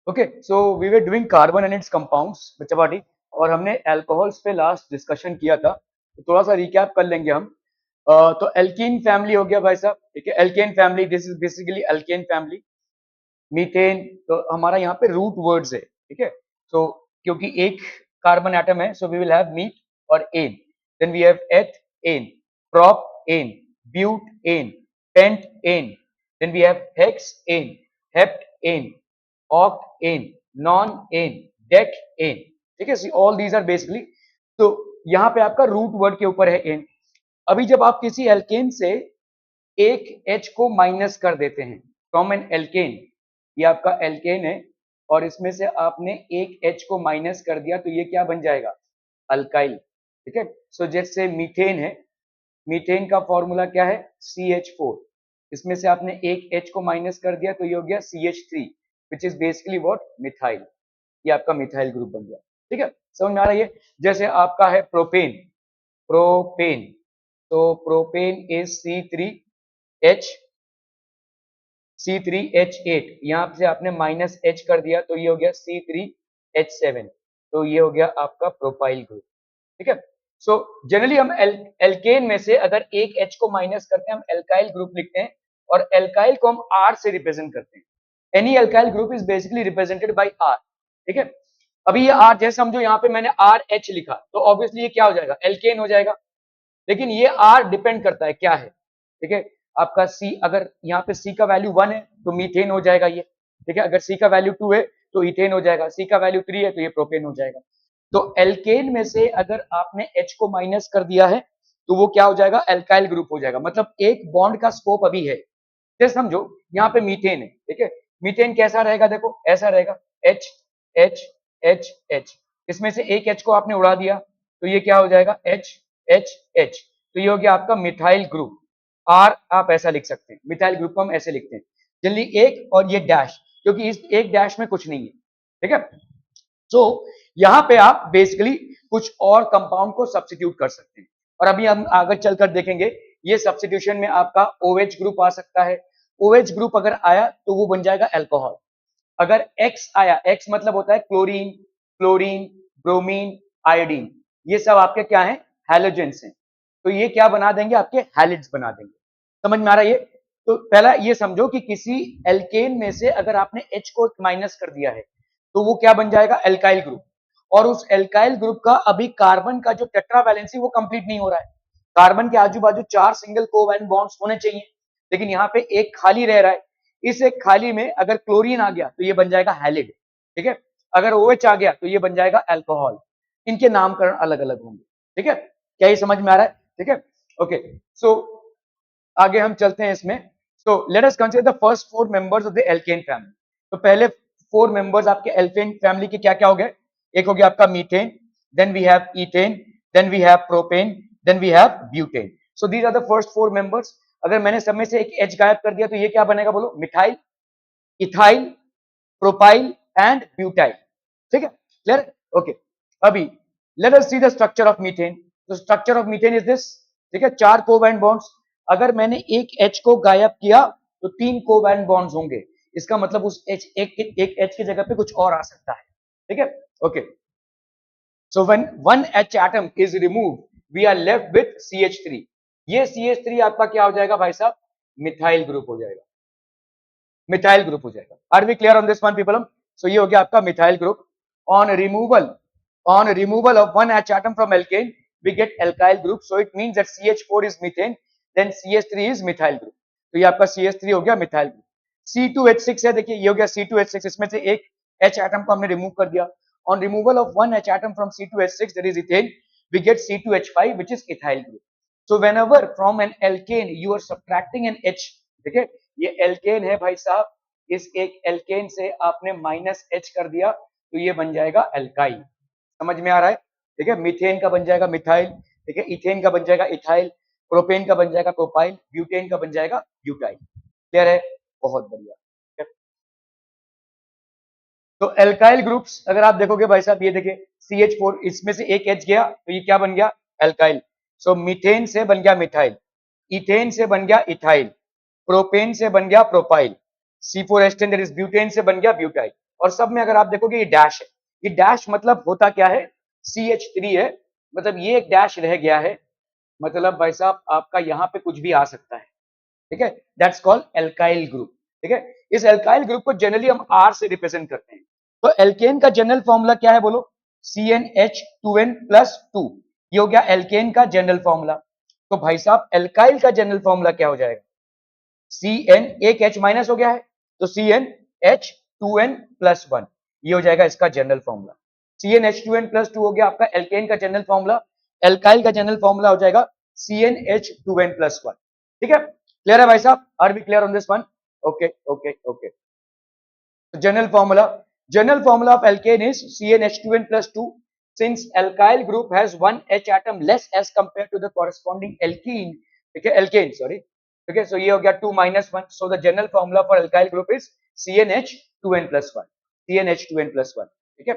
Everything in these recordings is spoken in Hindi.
Okay, so we were doing carbon and its compounds बच्चा पार्टी, और हमने अल्कोहल्स पे लास्ट डिस्कशन किया था, तो थोड़ा सा रिकैप कर लेंगे हम। तो एल्कीन फैमिली हो गया भाई साहब, ठीक है। Alkane family, this is basically alkane family. Methane तो हमारा यहाँ पे रूट वर्ड्स है, ठीक है। तो क्योंकि एक कार्बन एटम है, so we will have meth और ane, then we have eth ane, prop ane, but ane, pent ane, then we have hex ane, hept ane, oct ane, non ane, dec ane, ठीक है। See all these are basically, तो यहाँ पे आपका रूट वर्ड के ऊपर है एन। अभी जब आप किसी एल्केन से एक H को माइनस कर देते हैं फ्रॉम एन एल्केन, ये आपका एल्केन है और इसमें से आपने एक H को माइनस कर दिया, तो ये क्या बन जाएगा? अल्काइल, ठीक है। सो जैसे मीथेन है, मीथेन का फॉर्मूला क्या है? CH4, इसमें से आपने एक H को माइनस कर दिया तो ये हो गया CH3, which is basically what? Methyl. ये आपका मिथाइल ग्रुप बन गया, ठीक है। समझ में आ रहा है ये? जैसे आपका है प्रोपेन, प्रोपेन, तो प्रोपेन इज C3H, C3H8, यहाँ से आपने माइनस H कर दिया तो ये हो गया C3H7, तो ये हो गया आपका प्रोपाइल ग्रुप, ठीक है। सो जनरली हम एल्केन में से अगर एक H को माइनस करते हैं हम एल्काइल ग्रुप लिखते हैं, और एल्काइल को हम R से रिप्रेजेंट करते हैं। Any alkyl group is basically represented by R, ठीक है। अभी ये R जैसे समझो यहाँ पे मैंने RH लिखा, तो ऑब्वियसली ये क्या हो जाएगा? एल्केन हो जाएगा। लेकिन ये R डिपेंड करता है क्या है, ठीक है। आपका C, अगर यहाँ पे C का वैल्यू 1 है तो मीथेन हो जाएगा ये, ठीक है। अगर C का वैल्यू 2 है तो इथेन हो जाएगा, C का वैल्यू 3 है तो ये प्रोपेन हो जाएगा। तो एल्केन में से अगर आपने H को माइनस कर दिया है तो वो क्या हो जाएगा? एल्काइल ग्रुप हो जाएगा। मतलब एक बॉन्ड का स्कोप अभी है, जैसे समझो यहाँ पे मीथेन है, ठीक है। मीथेन कैसा रहेगा? देखो ऐसा रहेगा, H H H H, इसमें से एक H को आपने उड़ा दिया तो ये क्या हो जाएगा? H H H, तो ये हो गया आपका मिथाइल ग्रुप। आर आप ऐसा लिख सकते हैं, मिथाइल ग्रुप को हम ऐसे लिखते हैं जल्दी, एक और ये डैश, क्योंकि इस एक डैश में कुछ नहीं है, ठीक है। तो यहाँ पे आप बेसिकली कुछ और कंपाउंड को सब्स्टिट्यूट कर सकते हैं, और अभी हम आगे चलकर देखेंगे ये सब्स्टिट्यूशन में आपका OH ग्रुप आ सकता है। OH ग्रुप अगर आया तो वो बन जाएगा अल्कोहल। अगर X आया, X मतलब होता है क्लोरीन, फ्लोरीन, ब्रोमीन, आयोडीन, ये सब आपके क्या है? हैलोजेंस हैं, तो ये क्या बना देंगे? आपके हैलिड्स बना देंगे। समझ में आ रहा है ये? तो पहला ये समझो कि किसी एल्केन में से अगर आपने H को माइनस कर दिया है तो वो क्या बन जाएगा? Alkyl group. और उस एल्काइल ग्रुप का अभी कार्बन का जो टेट्रा वैलेंसी वो कंप्लीट नहीं हो रहा है। कार्बन के आजू बाजू 4 सिंगल कोवैलेंट बॉन्ड्स होने चाहिए, लेकिन यहाँ पे एक खाली रह रहा है। इस एक खाली में अगर क्लोरीन आ गया तो ये बन जाएगा हैलिड, ठीक है। अगर OH आ गया तो ये बन जाएगा अल्कोहल। इनके नामकरण अलग अलग होंगे, ठीक है। क्या ये समझ में आ रहा है? ठीक है, ओके। सो आगे हम चलते हैं इसमें। So let us consider the first 4 members of the alkene family. तो पहले 4 मेंबर्स आपके एल्केन फैमिली के क्या क्या हो गए? एक हो गया आपका methane, then we have ethane, then we have propane, then we have butane. So these are the first 4 members. अगर मैंने सब में से एक H गायब कर दिया तो ये क्या बनेगा? बोलो, methyl, ethyl, propyl and butyl, ठीक है। क्लियर? ओके। अभी let us see the structure of methane. तो structure of methane is this, ठीक है। 4 कोवैलेंट बॉन्ड्स। अगर मैंने एक H को गायब किया तो 3 कोवैलेंट बॉन्ड्स होंगे, इसका मतलब उस H एक H की जगह पे कुछ और आ सकता है, ठीक है। Okay, so when one H atom is removed we are left with CH3। ये CH3 आपका क्या हो जाएगा भाई साहब? मिथाइल ग्रुप हो जाएगा, मिथाइल ग्रुप हो जाएगा। Are we clear on this one people? So ये हो गया आपका methyl group. On removal of one H atom from alkane we get alkyl group, so it means that CH4 is methane, then CH3 is methyl group। तो ये आपका CH3 हो गया मिथाइल ग्रुप। C2H6 है, देखिए ये हो गया C2H6, इसमें से एक H atom को हमने रिमूव कर दिया। On removal of one H atom from C2H6, that is ethane, we get C2H5, which is ethyl group. So whenever from an alkane you are subtracting an H, ठीक है, ये alkane है भाई साहब, इस एक alkane से आपने माइनस H कर दिया तो ये बन जाएगा अल्काइल। समझ में आ रहा है? ठीक है, मीथेन का बन जाएगा मिथाइल, ठीक है, इथेन का बन जाएगा इथाइल, प्रोपेन का बन जाएगा प्रोपाइल, ब्यूटेन का बन जाएगा ब्यूटाइल। क्लियर है? बहुत बढ़िया। तो एल्काइल ग्रुप्स अगर आप देखोगे भाई साहब, ये देखिए CH4, इसमें से एक H गया तो ये क्या बन गया? एल्काइल। सो मीथेन से बन गया मिथाइल, इथेन से बन गया इथाइल, प्रोपेन से बन गया propyl, C4H10 that is butane से बन गया ब्यूटाइल। और सब में अगर आप देखोगे ये डैश है, ये डैश मतलब होता क्या है, CH3 है, मतलब ये एक डैश रह गया है, मतलब भाई साहब आपका यहाँ पे कुछ भी आ सकता है, ठीक है, दैट्स कॉल्ड एल्काइल ग्रुप, ठीक है। इस एल्काइल ग्रुप को जनरली हम R से रिप्रेजेंट करते हैं। तो एल्केन का जनरल फॉर्मूला क्या है बोलो, CnH2n+2, ये हो गया एल्केन का जनरल फॉर्मूला। तो भाई साहब एल्काइल का जनरल फॉर्मूला क्या हो जाएगा, Cn, एक H माइनस हो गया है, तो CnH2n+1, ये हो जाएगा इसका जनरल फॉर्मूला। CnH2n+2 हो गया आपका एल्केन का जनरल फॉर्मूला, एल्काइल का जनरल फॉर्मूला हो जाएगा CnH2n+1, ठीक है। क्लियर है भाई साहब, are we clear on this one? Okay okay okay. General formula of alkane is CnH2n+2. Since alkyl group has one H atom less as compared to the corresponding alkene, okay, alkane, sorry, okay, so ये हो गया 2-1, so the general formula for alkyl group is CnH2n+1, CnH2n+1, ठीक है।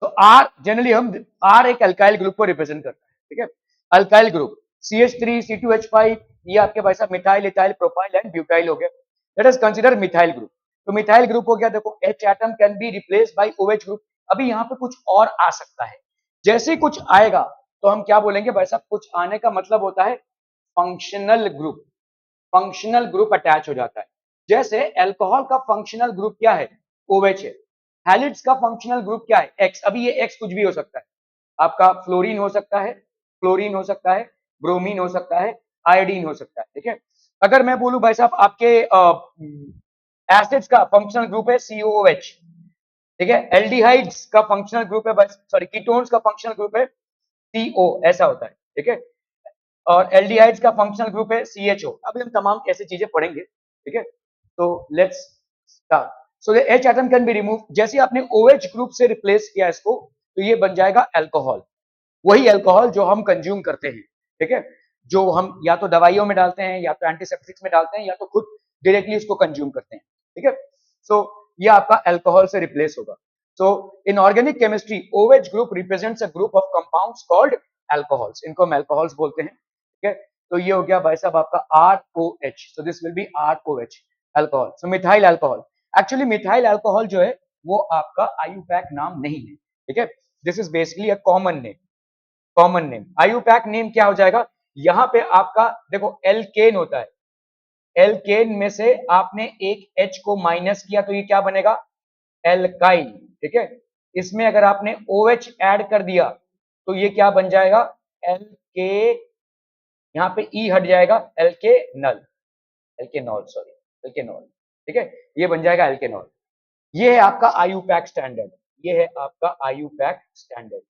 तो R जनरली हम R एक अल्काइल ग्रुप को रिप्रेजेंट करता है, ठीक है। अल्काइल ग्रुप CH3 C2H5, ये आपके भाई साहब methyl ethyl propyl and butyl हो गया। Let us consider methyl group. तो मिथाइल ग्रुप हो गया, देखो H atom can be replaced by OH group. अभी यहाँ पे कुछ और आ सकता है, जैसे ही कुछ आएगा तो हम क्या बोलेंगे भाई साहब, कुछ आने का मतलब होता है functional group, functional group attach हो जाता है। जैसे अल्कोहल का फंक्शनल ग्रुप क्या है, OH है। हैलिड्स का फंक्शनल ग्रुप क्या है, X। अभी ये X कुछ भी हो सकता है, आपका फ्लोरीन हो सकता है, क्लोरीन हो सकता है, ब्रोमीन हो सकता है, आयोडीन हो सकता है, ठीक है। अगर मैं बोलूं भाई साहब आपके एसिड्स का फंक्शनल ग्रुप है COOH, ठीक है। एल्डिहाइड्स का फंक्शनल ग्रुप है, सॉरी कीटोन्स का फंक्शनल ग्रुप है CO, ऐसा होता है, ठीक है। और एल्डिहाइड्स का फंक्शनल ग्रुप है CHO। अभी हम तमाम ऐसी चीजें पढ़ेंगे, ठीक है। तो let's start. So the H atom can be remove, जैसे आपने OH ग्रुप से रिप्लेस किया इसको, तो ये बन जाएगा अल्कोहल, वही अल्कोहल जो हम कंज्यूम करते हैं, ठीक है, जो हम या तो दवाइयों में डालते हैं, या तो एंटीसेप्टिक्स में डालते हैं, या तो खुद डायरेक्टली इसको कंज्यूम करते हैं, ठीक है। सो ये आपका अल्कोहल से रिप्लेस होगा। So in organic chemistry OH group represents a group of compounds called alcohols, इनको हम अल्कोहल्स बोलते हैं, ठीक है। तो ये हो गया भाई साहब आपका ROH, so this will B ROH alcohol. So methyl alcohol, actually methyl alcohol जो है वो आपका आयुपैक नाम नहीं है, ठीक है, this is basically a common name, common name. IUPAC name क्या हो जाएगा, यहां पे आपका देखो एल्केन होता है, एल्केन में से आपने एक H को माइनस किया तो ये क्या बनेगा, एल्काइल, ठीक है। इसमें अगर आपने OH ऐड कर दिया तो ये क्या बन जाएगा, एल्के, यहां पे E हट जाएगा, एल्केनल, एल्केनॉल, सॉरी एल्केनॉल, ठीक है, ये बन जाएगा एल्केनॉल। ये है आपका आयुपैक स्टैंडर्ड, ये है आपका आयुपैक स्टैंडर्ड,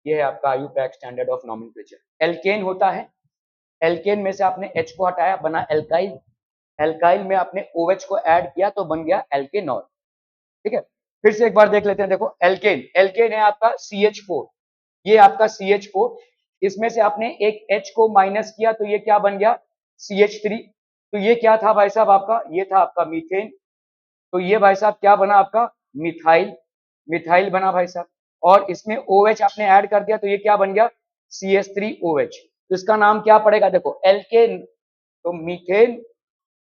ये है आपका IUPAC standard of nomenclature. Alkane होता है, एल्केन में से आपने H को हटाया बना एल्काइल, एल्काइल में आपने OH को ऐड किया तो बन गया एल्केनॉल, ठीक है। फिर से एक बार देख लेते हैं, देखो एल्केन, एल्केन है आपका CH4, ये आपका CH4, इसमें से आपने एक H को माइनस किया तो ये क्या बन गया, CH3। तो ये क्या था भाई साहब आपका, ये था आपका मीथेन, तो ये भाई साहब क्या बना आपका, मिथाइल, मिथाइल बना भाई साहब। और इसमें OH आपने ऐड कर दिया तो ये क्या बन गया, CH3OH। तो इसका नाम क्या पड़ेगा, देखो एल्केन, तो मीथेन,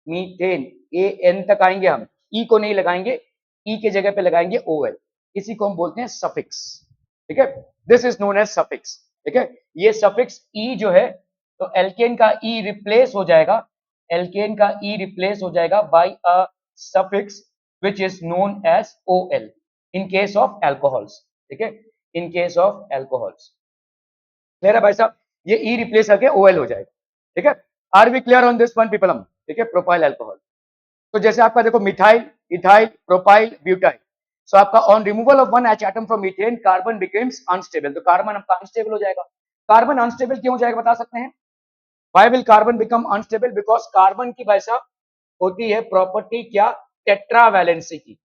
मीथेन, AN तक आएंगे हम, E को नहीं लगाएंगे, E के जगह पे लगाएंगे OL, इसी को हम बोलते हैं सफिक्स, ठीक है, this is known as suffix, ठीक है। ये सफिक्स E जो है, तो एल्केन का E रिप्लेस हो जाएगा, एल्केन का E रिप्लेस हो जाएगा by a suffix which is known as OL in case of alcohols, ठीक है, in case of alcohols। Clear है भाई साहब, ये E रिप्लेस करके OL हो जाएगा, ठीक है। Are we clear on this one people, ठीक है, प्रोपाइल अल्कोहल। तो जैसे आपका देखो methyl, ethyl, propyl, butyl, so आपका on removal of one H atom from methane carbon becomes unstable, तो कार्बन आपका अनस्टेबल हो जाएगा। कार्बन अनस्टेबल क्यों हो जाएगा बता सकते हैं, why will carbon become unstable, because carbon की भाई साहब होती है प्रॉपर्टी क्या, टेट्रावैलेंसी की,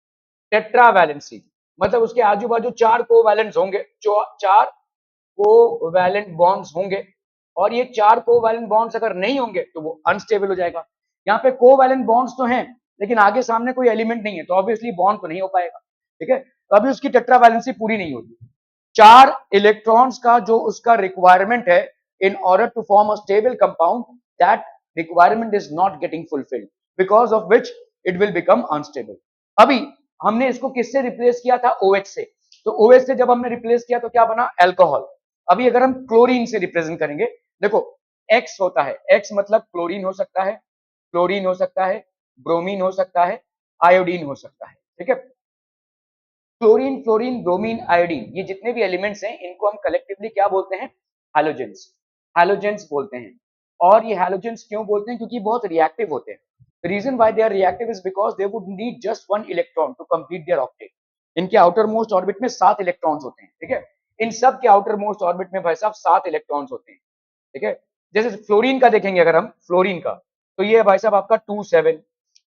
टेट्रावैलेंसी मतलब उसके आजू बाजू चार कोवैलेंट्स होंगे, चार कोवैलेंट बॉन्ड्स होंगे, और ये चार कोवैलेंट बॉन्ड्स अगर नहीं होंगे तो वो अनस्टेबल हो जाएगा। यहाँ पे कोवैलेंट बॉन्ड्स तो हैं लेकिन आगे सामने कोई एलिमेंट नहीं है, तो ऑब्वियसली बॉन्ड तो नहीं हो पाएगा, ठीक है, तो अभी उसकी टेट्रावैलेंसी पूरी नहीं होगी। चार इलेक्ट्रॉन्स का जो उसका रिक्वायरमेंट है in order to form a stable compound, that requirement is not getting fulfilled, because of which it will become unstable. अभी हमने इसको किससे रिप्लेस किया था? OH से। तो OH से जब हमने रिप्लेस किया तो क्या बना? अल्कोहल। अभी अगर हम क्लोरीन से रिप्रेजेंट करेंगे, देखो X होता है, X मतलब क्लोरीन हो सकता है, क्लोरीन हो सकता है, ब्रोमीन हो सकता है, आयोडीन हो सकता है, ठीक है। क्लोरीन, फ्लोरीन, ब्रोमीन, आयोडीन, ये जितने भी एलिमेंट्स हैं इनको हम कलेक्टिवली क्या बोलते हैं? हैलोजेंस। हैलोजेंस बोलते हैं। और ये हैलोजेंस क्यों बोलते हैं? क्योंकि बहुत रिएक्टिव होते हैं। The reason why they are reactive is because they would need just one electron to complete their octet. इनके आउटर मोस्ट ऑर्बिट में 7 इलेक्ट्रॉन्स होते हैं, ठीक है। इन सब के आउटर मोस्ट ऑर्बिट में भाई साहब 7 इलेक्ट्रॉन्स होते हैं, ठीक है। जैसे फ्लोरीन का देखेंगे अगर हम, फ्लोरीन का, तो ये भाई साहब आपका 2 7,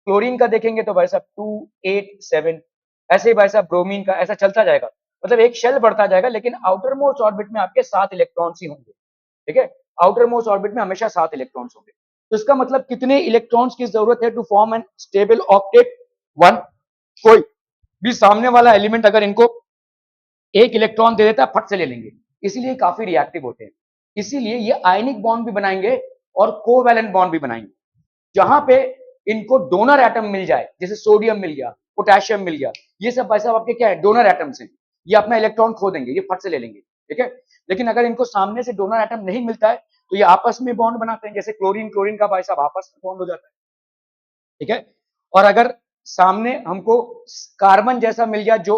क्लोरीन का देखेंगे तो भाई साहब 2 8 7, ऐसे ही भाई साहब ब्रोमीन का, ऐसा चलता जाएगा। मतलब एक शेल बढ़ता जाएगा, लेकिन आउटर मोस्ट ऑर्बिट में आपके 7 इलेक्ट्रॉन्स ही होंगे, ठीक है। आउटर मोस्ट ऑर्बिट में हमेशा 7 इलेक्ट्रॉन्स होंगे। तो इसका मतलब कितने इलेक्ट्रॉन्स की जरूरत है to form an stable octet? 1। कोई भी सामने वाला एलिमेंट अगर इनको एक इलेक्ट्रॉन दे देता है, फट से ले लेंगे, इसीलिए काफी रिएक्टिव होते हैं। इसीलिए ये आयनिक बॉन्ड भी बनाएंगे और कोवैलेंट बॉन्ड भी बनाएंगे। जहां पे इनको डोनर एटम मिल जाए, जैसे सोडियम मिल गया, पोटेशियम मिल गया, ये सब भाई साहब आपके क्या है? डोनर एटम्स हैं। ये अपना इलेक्ट्रॉन खो देंगे, ये फट से ले लेंगे, ठीक है। लेकिन अगर इनको सामने से डोनर एटम नहीं मिलता है तो ये आपस में बॉन्ड बनाते हैं, जैसे क्लोरीन क्लोरीन का भाई साहब आपस में बॉन्ड हो जाता है, ठीक है। और अगर सामने हमको कार्बन जैसा मिल गया जो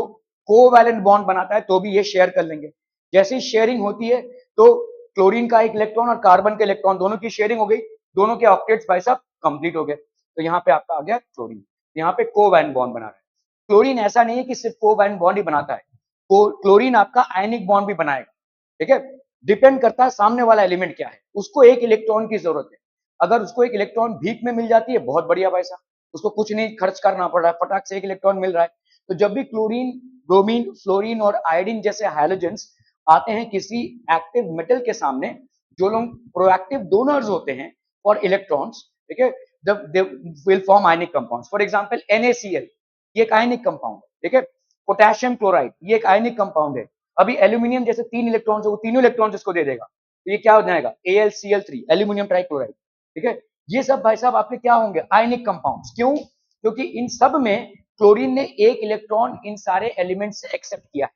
कोवैलेंट बॉन्ड बनाता है, तो भी ये शेयर कर लेंगे। जैसे ही शेयरिंग होती है तो क्लोरीन का एक इलेक्ट्रॉन और कार्बन के इलेक्ट्रॉन दोनों की शेयरिंग हो गई, दोनों के ऑक्टेट्स भाई साहब कंप्लीट हो गए। तो यहाँ पे आपका आ गया क्लोरीन, यहाँ पे कोवैलेंट बॉन्ड बना रहा है। क्लोरीन ऐसा नहीं है कि सिर्फ कोवैलेंट बॉन्ड ही बनाता है, क्लोरीन आपका आयनिक बॉन्ड भी बनाएगा, ठीक है। डिपेंड करता है सामने वाला एलिमेंट क्या है, उसको एक इलेक्ट्रॉन की जरूरत है। अगर उसको एक इलेक्ट्रॉन भीख में मिल जाती है, बहुत बढ़िया भाई साहब, उसको कुछ नहीं खर्च करना पड़ रहा है, फटाक से एक इलेक्ट्रॉन मिल रहा है। तो जब भी क्लोरीन, ब्रोमीन, फ्लोरीन और आयोडीन जैसे हैलोजेंस आते हैं किसी एक्टिव मेटल के सामने, जो लोग प्रोएक्टिव डोनर्स होते हैं फॉर इलेक्ट्रॉन्स, ठीक है, they will form ionic compounds. For example NaCl, ये एक आयनिक कंपाउंड है, ठीक है। पोटेशियम क्लोराइड, ये एक आयनिक कंपाउंड है। अभी एल्यूमिनियम जैसे 3 इलेक्ट्रॉन्स है, वो तीनों इलेक्ट्रॉन्स इसको दे देगा, तो ये क्या हो जाएगा? AlCl3, एल्यूमिनियम ट्राइक्लोराइड, ठीक है। ये सब भाई साहब आपके क्या होंगे? Ionic compounds. क्यों? क्योंकि इन सब में क्लोरीन ने एक इलेक्ट्रॉन इन सारे एलिमेंट से एक्सेप्ट किया है,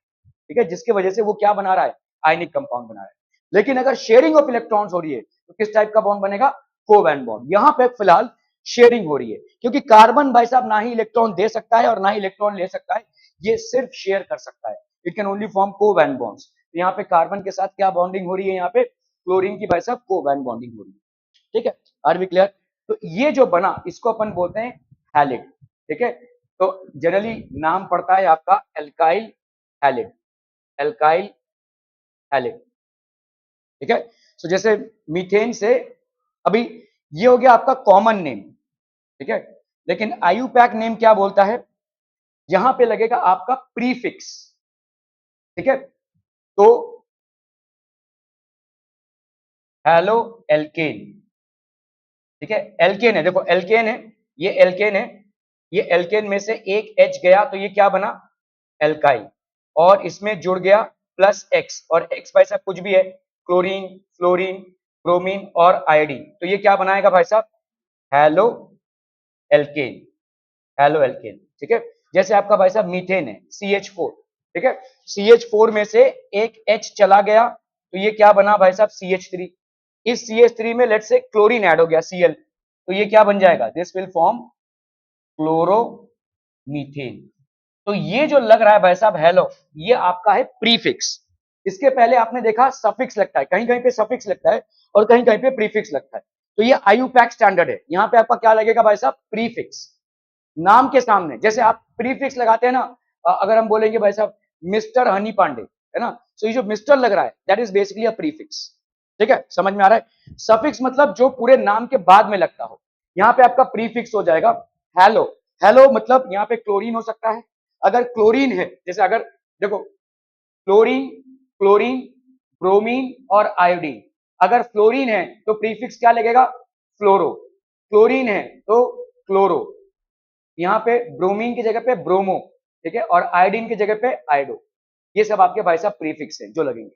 ठीक है, जिसकी वजह से वो क्या बना रहा है? आयनिक कंपाउंड बना रहा है। लेकिन अगर शेयरिंग ऑफ इलेक्ट्रॉन्स हो रही है तो किस टाइप का बॉन्ड बनेगा? Covalent bond. यहां पे फिलहाल शेयरिंग हो रही है, क्योंकि कार्बन भाई साहब ना ही इलेक्ट्रॉन दे सकता है और ना ही इलेक्ट्रॉन ले सकता है, ये सिर्फ शेयर कर सकता है। It can only form covalent bonds. यहाँ पे कार्बन के साथ क्या बॉन्डिंग हो रही है? यहाँ पे क्लोरीन की भाई साहब कोवैलेंट बॉन्डिंग हो रही है, ठीक है। Are we clear? तो ये जो बना इसको अपन बोलते हैं हैलिड, ठीक है। तो जनरली नाम पड़ता है आपका एल्काइल हैलिड, एल्काइल हैलिड, ठीक है। सो जैसे मीथेन से, अभी ये हो गया आपका कॉमन नेम, ठीक है। लेकिन आईयूपैक नेम क्या बोलता है? यहां पे लगेगा आपका प्रीफिक्स, ठीक है। तो हेलो एल्केन, ठीक है, एल्केन है, देखो एल्केन है, ये एल्केन है, ये एल्केन में से एक H गया तो ये क्या बना? एल्काइल। और इसमें जुड़ गया प्लस X, और X भाई साहब कुछ भी है, क्लोरीन, फ्लोरीन, ब्रोमीन और आयोडीन, तो ये क्या बनाएगा भाई साहब? हेलो एल्केन, हेलो एल्केन, ठीक है। जैसे आपका भाई साहब मीथेन है, CH4, ठीक है, CH4 में से एक H चला गया तो ये क्या बना भाई साहब? CH3। इस CH3 में लेट से क्लोरीन ऐड हो गया, Cl, तो ये क्या बन जाएगा? This will form chloromethane. तो ये जो लग रहा है भाई साहब हेलो, ये आपका है प्रीफिक्स। इसके पहले आपने देखा सफिक्स लगता है, कहीं कहीं पे सफिक्स लगता है और कहीं कहीं पे प्रीफिक्स लगता है। तो ये आईयूपैक स्टैंडर्ड है, यहाँ पे आपका क्या लगेगा भाई साहब? प्रीफिक्स। नाम के सामने जैसे आप प्रीफिक्स लगाते हैं ना, अगर हम बोलेंगे भाई साहब मिस्टर हनी पांडे, है ना, तो ये जो मिस्टर लग रहा है that is basically a prefix, ठीक है, समझ में आ रहा है? सफिक्स मतलब जो पूरे नाम के बाद में लगता हो, यहाँ पे आपका प्रीफिक्स हो जाएगा हेलो। हेलो मतलब यहाँ पे क्लोरीन हो सकता है, अगर क्लोरीन है, जैसे अगर देखो क्लोरीन, क्लोरीन, ब्रोमीन और आयोडीन, अगर फ्लोरीन है तो प्रीफिक्स क्या लगेगा? फ्लोरो। क्लोरीन है तो क्लोरो, यहाँ पे ब्रोमीन की जगह पे ब्रोमो, ठीक है, और आयोडीन की जगह पे आयोडो। ये सब आपके भाई साहब प्रीफिक्स है जो लगेंगे,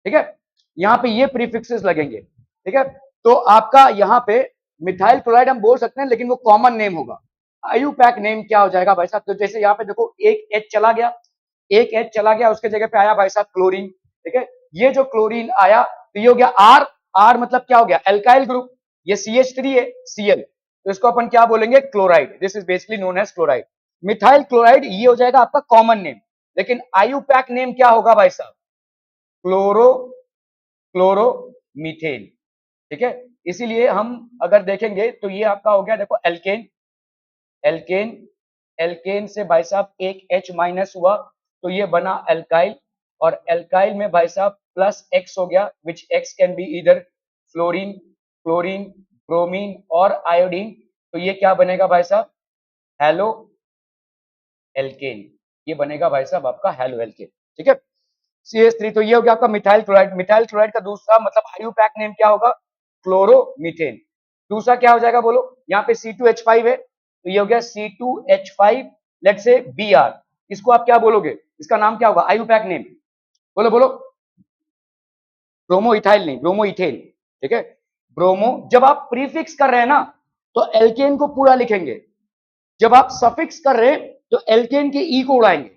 ठीक है। यहाँ पे ये प्रीफिक्सेस लगेंगे, ठीक है। तो आपका यहाँ पे मिथाइल क्लोराइड हम बोल सकते हैं, लेकिन वो कॉमन नेम होगा, आईयूपैक नेम क्या हो जाएगा भाई साहब? तो जैसे यहाँ पे देखो एक H चला गया, एक H चला गया, उसके जगह पे आया भाई साहब क्लोरीन, ठीक है। ये जो क्लोरीन आया तो ये हो गया R, R मतलब क्या हो गया? Alkyl group. ये CH3 है, Cl, तो इसको अपन क्या बोलेंगे? Chloride. This is basically known as chloride. Methyl chloride ये हो जाएगा आपका कॉमन नेम, लेकिन आईयूपैक नेम क्या होगा भाई साहब? क्लोरो क्लोरोमीथेन, ठीक है। इसीलिए हम अगर देखेंगे तो ये आपका हो गया, देखो एल्केन, एल्केन, एल्केन से भाई साहब एक H माइनस हुआ तो ये बना एल्काइल, और एल्काइल में भाई साहब प्लस X हो गया, विच X कैन बी इधर फ्लोरीन, क्लोरीन, ब्रोमीन और आयोडीन। तो ये क्या बनेगा भाई साहब? Halo alkane. ये बनेगा भाई साहब आपका हेलो एल्केन, ठीक है। CH3, तो ये हो गया आपका मिथाइल क्लोराइड। मिथाइल क्लोराइड का दूसरा मतलब आईयूपैक नेम क्या होगा? क्लोरोमीथेन। दूसरा क्या हो जाएगा बोलो? यहाँ पे C2H5 है तो ये हो गया C2H5, लेट्स से Br। इसको आप क्या बोलोगे? इसका नाम क्या होगा आईयूपैक नेम? बोलो बोलो। ब्रोमो इथाइल नहीं, ब्रोमो इथेन, ठीक है। ब्रोमो, जब आप प्रीफिक्स कर रहे हैं ना तो एल्केन को पूरा लिखेंगे, जब आप सफिक्स कर रहे हैं तो एल्केन के ई को उड़ाएंगे।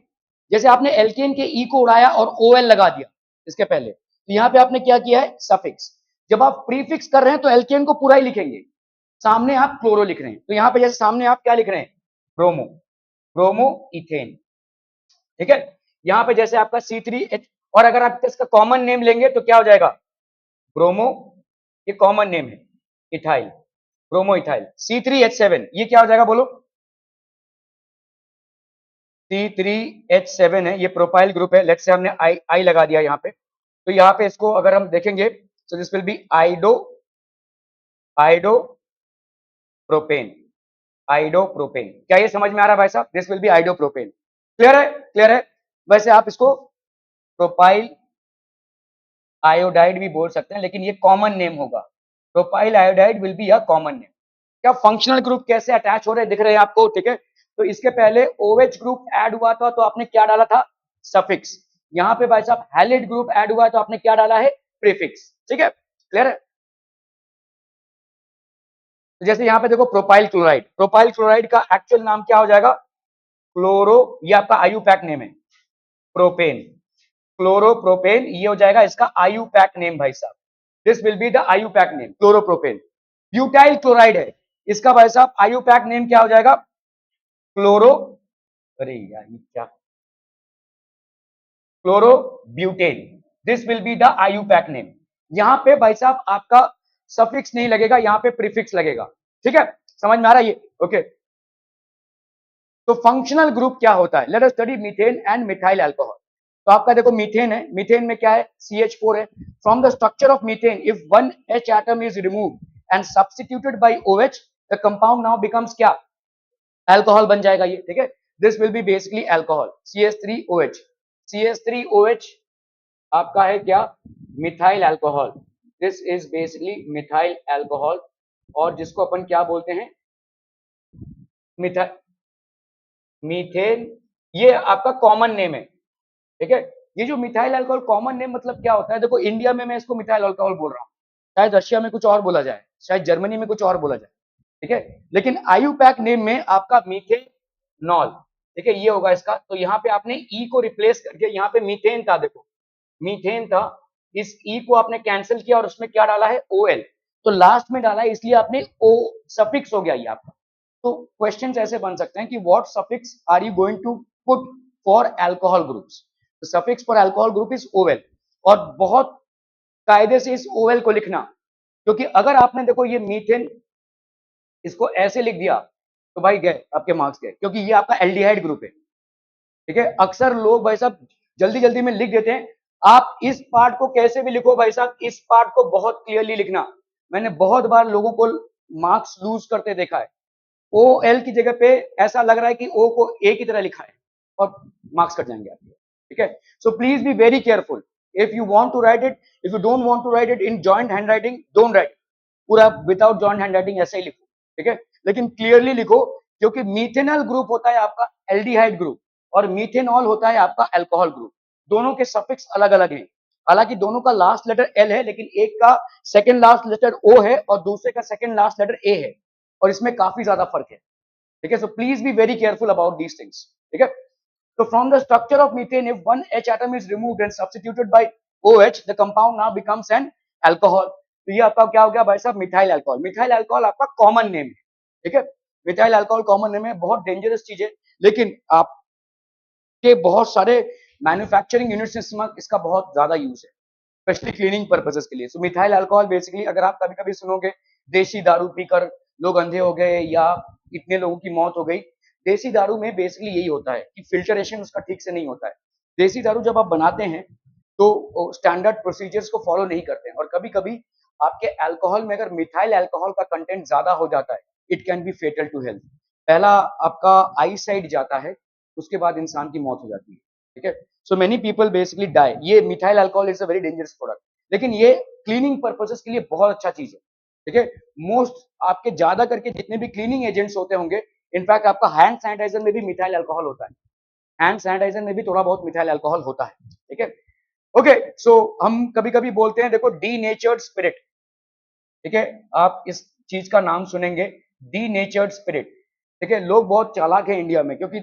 जैसे आपने एल्केन के ई को उड़ाया और OL लगा दिया इसके पहले, तो यहां पे आपने क्या किया है? सफिक्स। जब आप प्रीफिक्स कर रहे हैं तो एल्केन को पूरा ही लिखेंगे, सामने आप क्लोरो लिख रहे हैं, तो यहां पे जैसे सामने आप क्या लिख रहे हैं? ब्रोमो, ब्रोमो इथेन, ठीक है। यहां पे जैसे आपका C3H, और अगर आप इसका कॉमन नेम लेंगे तो क्या हो जाएगा? ब्रोमो, ये कॉमन नेम है, इथाइल, ब्रोमो इथाइल। C3H7 ये क्या हो जाएगा बोलो? C3H7 है, ये प्रोपाइल ग्रुप है। लेट्स से हमने आई लगा दिया यहाँ पे, तो यहाँ पे इसको अगर हम देखेंगे तो this will be iodopropane, iodopropane. क्या ये समझ में आ रहा है भाई साहब? This will be iodopropane. Clear है? क्लियर है? वैसे आप इसको प्रोपाइल आयोडाइड भी बोल सकते हैं, लेकिन ये कॉमन नेम होगा। Propyl iodide will be a common name. क्या फंक्शनल ग्रुप कैसे अटैच हो रहे दिख रहे हैं आपको? ठीक है, तो इसके पहले OH ग्रुप ऐड हुआ था तो आपने क्या डाला था? सफिक्स। यहाँ पे भाई साहब हैलिड ग्रुप ऐड हुआ है तो आपने क्या डाला है? प्रीफिक्स, ठीक है। क्लियर है? तो जैसे यहाँ पे देखो प्रोपाइल क्लोराइड, प्रोपाइल क्लोराइड का एक्चुअल नाम क्या हो जाएगा? क्लोरो, ये आपका आईयूपैक नेम है, प्रोपेन, क्लोरोप्रोपेन, ये हो जाएगा इसका आईयूपैक नेम भाई साहब। This will be the IUPAC name, chloropropane. Butyl chloride है, इसका भाई साहब आईयूपैक नेम क्या हो जाएगा? क्लोरो, अरे यार ये क्या, chlorobutane. This will be the IUPAC name. यहां पे भाई साहब आपका सफिक्स नहीं लगेगा, यहां पे प्रीफिक्स लगेगा, ठीक है। समझ में आ रहा है ये? ओके। तो फंक्शनल ग्रुप क्या होता है? Let us study methane and methyl alcohol. तो आपका देखो मीथेन है, मीथेन में क्या है? CH4 है। From the structure of methane, if one H atom is removed and substituted by OH, the compound now becomes क्या? अल्कोहल बन जाएगा ये, ठीक है। This will be basically alcohol, CH3OH। CH3OH आपका है क्या? Methyl alcohol. This is basically methyl alcohol, और जिसको अपन क्या बोलते हैं? मिथा मीथेन, ये आपका कॉमन नेम है, ठीक है। ये जो मिथाइल अल्कोहल कॉमन नेम मतलब क्या होता है? देखो इंडिया में मैं इसको मिथाइल अल्कोहल बोल रहा हूँ, शायद रशिया में कुछ और बोला जाए, शायद जर्मनी में कुछ और बोला जाए, ठीक है। लेकिन आईयूपैक नेम में आपका मीथेनॉल, ठीक है, ये होगा इसका। तो यहाँ पे आपने ई को रिप्लेस करके, यहाँ पे मीथेन था, देखो मीथेन था, इस ई को आपने कैंसिल किया और उसमें क्या डाला है? OL, तो लास्ट में डाला है इसलिए आपने O सफिक्स हो गया ये आपका। तो क्वेश्चंस ऐसे बन सकते हैं कि what suffix are you going to put for alcohol groups? तो suffix for alcohol group is OL, और बहुत कायदे से इस OL को लिखना, क्योंकि अगर आपने देखो ये मीथेन इसको ऐसे लिख दिया तो भाई गए आपके मार्क्स गए, क्योंकि ये आपका एल्डिहाइड ग्रुप है, ठीक है। अक्सर लोग भाई साहब जल्दी जल्दी में लिख देते हैं। आप इस पार्ट को कैसे भी लिखो भाई साहब, इस पार्ट को बहुत क्लियरली लिखना। मैंने बहुत बार लोगों को मार्क्स लूज करते देखा है। OL की जगह पे ऐसा लग रहा है कि O को A की तरह लिखा है और मार्क्स कट जाएंगे आपके, ठीक है। So please be very careful if you want to write it, if you don't want to write it in joint handwriting, don't write पूरा विदाउट जॉइंट हैंडराइटिंग, ऐसे ही लिखो, ठीक है। लेकिन क्लियरली लिखो, क्योंकि मीथेनॉल ग्रुप होता है आपका एल्डिहाइड ग्रुप और मीथेनॉल होता है आपका अल्कोहल ग्रुप। दोनों के सफिक्स अलग अलग हैं, हालांकि दोनों का लास्ट लेटर L है, लेकिन एक का सेकंड लास्ट लेटर O है और दूसरे का सेकंड लास्ट लेटर A है, और इसमें काफी ज्यादा फर्क है, ठीक है, so please be very careful about these things, ठीक है। So from the structure of methane, if one H atom is removed and substituted by OH, the compound now becomes an alcohol। तो ये आपका क्या हो गया भाई साहब, मिथाइल अल्कोहल। मिथाइल अल्कोहल आपका कॉमन नेम है, ठीक है, मिथाइल अल्कोहल कॉमन नेम है, बहुत डेंजरस चीज है, लेकिन आपके बहुत सारे मैन्युफैक्चरिंग यूनिट्स में इसका बहुत ज्यादा यूज है, स्पेशली क्लीनिंग पर्पसेस के लिए। सो मिथाइल अल्कोहल बेसिकली, अगर आप कभी कभी सुनोगे देसी दारू पीकर लोग अंधे हो गए या इतने लोगों की मौत हो गई, देसी दारू में बेसिकली यही होता है कि फिल्टरेशन उसका ठीक से नहीं होता है। देसी दारू जब आप बनाते हैं तो स्टैंडर्ड प्रोसीजर्स को फॉलो नहीं करते हैं, और कभी कभी आपके अल्कोहल में अगर मिथाइल अल्कोहल का कंटेंट ज्यादा हो जाता है, it can be fatal to health. पहला आपका आई साइड जाता है, उसके बाद इंसान की मौत हो जाती है, ठीक है। So many people basically die. ये methyl alcohol is a very dangerous product, लेकिन ये क्लीनिंग पर्पसेस के लिए बहुत अच्छा चीज है, ठीक है। मोस्ट आपके ज्यादा करके जितने भी क्लीनिंग एजेंट्स होते होंगे, इनफैक्ट आपका हैंड सैनिटाइजर में भी मिथाइल अल्कोहल होता है, हैंड सैनिटाइजर में भी थोड़ा बहुत मिथाइल अल्कोहल होता है, ठीक है। ओके, सो हम कभी कभी बोलते हैं, देखो डी नेचर्ड स्पिरिट, ठीक है, आप इस चीज का नाम सुनेंगे, डी नेचर्ड स्पिरिट, ठीक है। लोग बहुत चालाक है इंडिया में, क्योंकि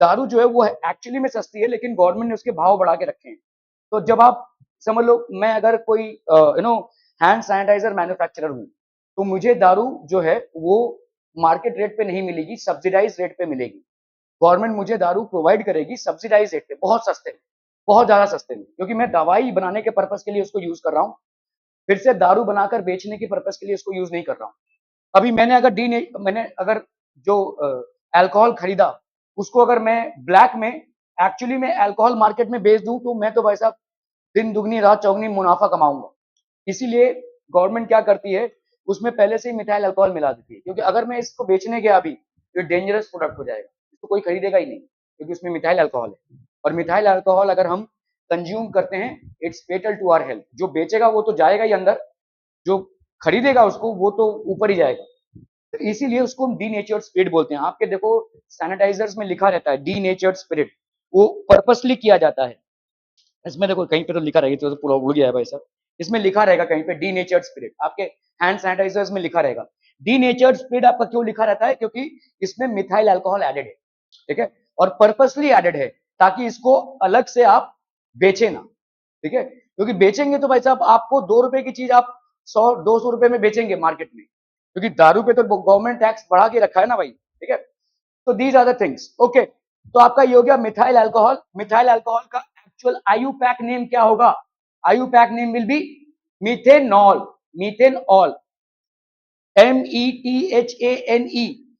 दारू जो है वो एक्चुअली में सस्ती है, लेकिन गवर्नमेंट ने उसके भाव बढ़ा के रखे हैं। तो जब आप समझ लो, मैं अगर कोई हैंड सैनिटाइजर मैन्युफैक्चरर हूं, तो मुझे दारू जो है वो मार्केट रेट पे नहीं मिलेगी, सब्सिडाइज रेट पे मिलेगी। गवर्नमेंट मुझे दारू प्रोवाइड करेगी सब्सिडाइज रेट पे, बहुत सस्ते में, बहुत ज्यादा सस्ते में, क्योंकि मैं दवाई बनाने के पर्पज के लिए उसको यूज कर रहा हूँ, फिर से दारू बनाकर बेचने के पर्पज के लिए उसको यूज नहीं कर रहा हूँ। अभी मैंने अगर जो अल्कोहल खरीदा, उसको अगर मैं ब्लैक में एक्चुअली में अल्कोहल मार्केट में बेच दूं, तो मैं तो भाई साहब दिन दुगनी रात चौगनी मुनाफा कमाऊंगा। इसीलिए गवर्नमेंट क्या करती है, उसमें पहले से ही मिथाइल अल्कोहल मिला देती है, क्योंकि अगर मैं इसको बेचने गया अभी, तो डेंजरस प्रोडक्ट हो जाएगा, इसको कोई खरीदेगा ही नहीं, क्योंकि उसमें मिथाइल अल्कोहल है। और मिथाइल अल्कोहल अगर हम कंज्यूम करते हैं, it's fatal to our health. जो बेचेगा वो तो जाएगा ही अंदर, जो खरीदेगा उसको वो तो ऊपर ही जाएगा। तो इसीलिए उसको हम डी नेचर्ड स्पिरिट बोलते हैं। आपके देखो सैनिटाइजर्स में लिखा रहता है डी नेचर्ड स्पिरिट, वो पर्पसली किया जाता है। इसमें देखो कहीं पे तो लिखा रहेगा, तो पूरा उड़ गया है भाई साहब, इसमें लिखा रहेगा कहीं पे डी नेचर्ड स्पिरिट, आपके हैंड सैनिटाइजर्स में लिखा रहेगा डी नेचर्ड स्पिरिट। आपका क्यों लिखा रहता है, क्योंकि इसमें मिथाइल अल्कोहल एडेड है, ठीक है, और पर्पसली एडेड है, ताकि इसको अलग से आप बेचे ना, ठीक है। क्योंकि बेचेंगे तो भाई साहब आपको 2 रुपए की चीज आप 100-200 रुपए में बेचेंगे मार्केट में, क्योंकि दारू पे तो गवर्नमेंट टैक्स बढ़ा के रखा है ना भाई, ठीक है। तो these are the things, okay. तो आपका ये हो गया मिथाइल अल्कोहल। मिथाइल अल्कोहल का एक्चुअल आयुपैक नेम क्या होगा, IUPAC name will be methanol, methanol, METHANE।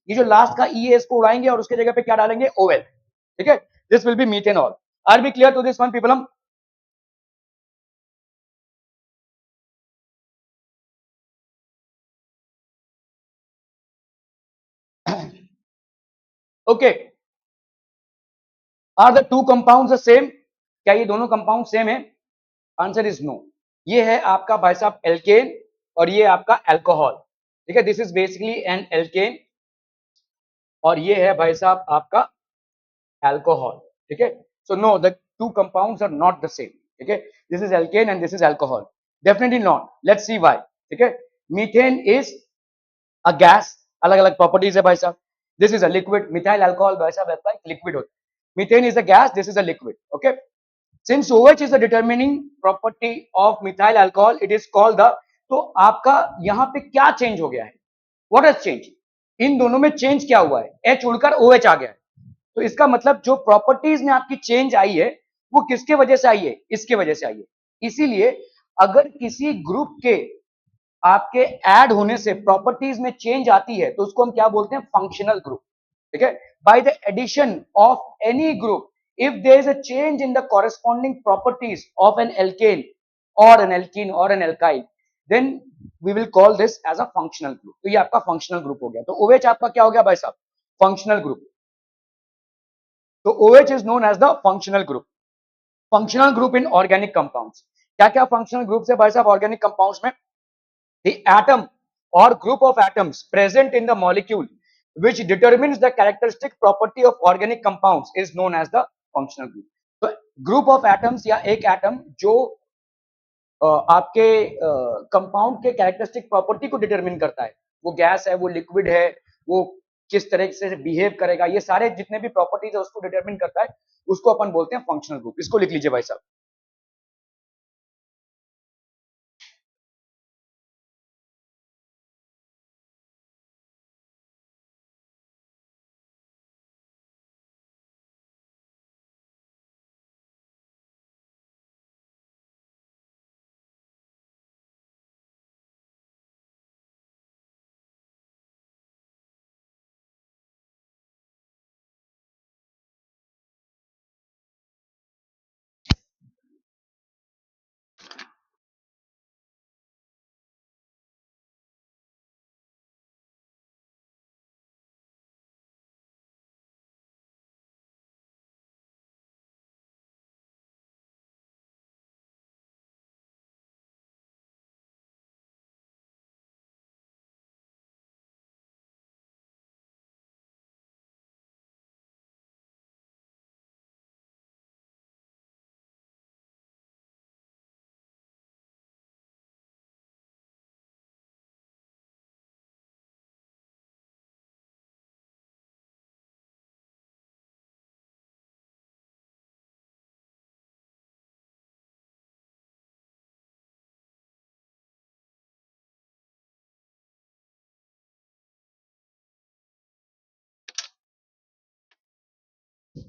ये जो लास्ट का ई है इसको उड़ाएंगे और उसके जगह पे क्या डालेंगे, OL, ठीक है। This will be methanol. Are be clear to this one people? Hmm okay, are the two compounds the same, क्या ये दोनों कंपाउंड सेम है? Answer is no. ये है आपका भाई साहब एल्केन, और ये आपका अल्कोहल, ठीक है। This is basically an alkane, और ये है भाई साहब आपका अल्कोहल, ठीक है। So no, the two compounds are not the same, ठीक है। This is alkane and this is alcohol, definitely not. Let's see why, ठीक है। मीथेन इज अ गैस, अलग अलग प्रॉपर्टीज है भाई साहब। This is a liquid, methyl alcohol भाई साहब आपका लिक्विड होता है। Methane is a gas, this is a liquid, okay. Since OH is the determining property of methyl alcohol, it is called the, तो आपका यहाँ पे क्या चेंज हो गया है, what has changed? इन दोनों में चेंज क्या हुआ है, H उड़कर OH आ गया है। तो इसका मतलब जो प्रॉपर्टीज में आपकी चेंज आई है, वो किसके वजह से आई है, इसके वजह से आई है। इसीलिए अगर किसी ग्रुप के आपके ऐड होने से प्रॉपर्टीज में चेंज आती है, तो उसको हम क्या बोलते हैं, फंक्शनल ग्रुप, ठीक है। By the addition of any group, if there is a change in the corresponding properties of an alkane or an alkene or an alkyl, then we will call this as a functional group। तो ये आपका functional group हो गया। तो OH आपका क्या हो गया भाई साहब, functional group। तो OH is known as the functional group। functional group in organic compounds, क्या क्या functional groups है भाई साहब organic compounds में? The atom or group of atoms present in the molecule which determines the characteristic property of organic compounds is known as the functional group। तो group of atoms या एक atom जो आपके कंपाउंड के कैरेक्टरिस्टिक प्रॉपर्टी को डिटरमिन करता है, वो गैस है, वो लिक्विड है, वो किस तरह से बिहेव करेगा, ये सारे जितने भी प्रॉपर्टीज है उसको डिटरमिन करता है, उसको अपन बोलते हैं फंक्शनल ग्रुप। इसको लिख लीजिए भाई साहब।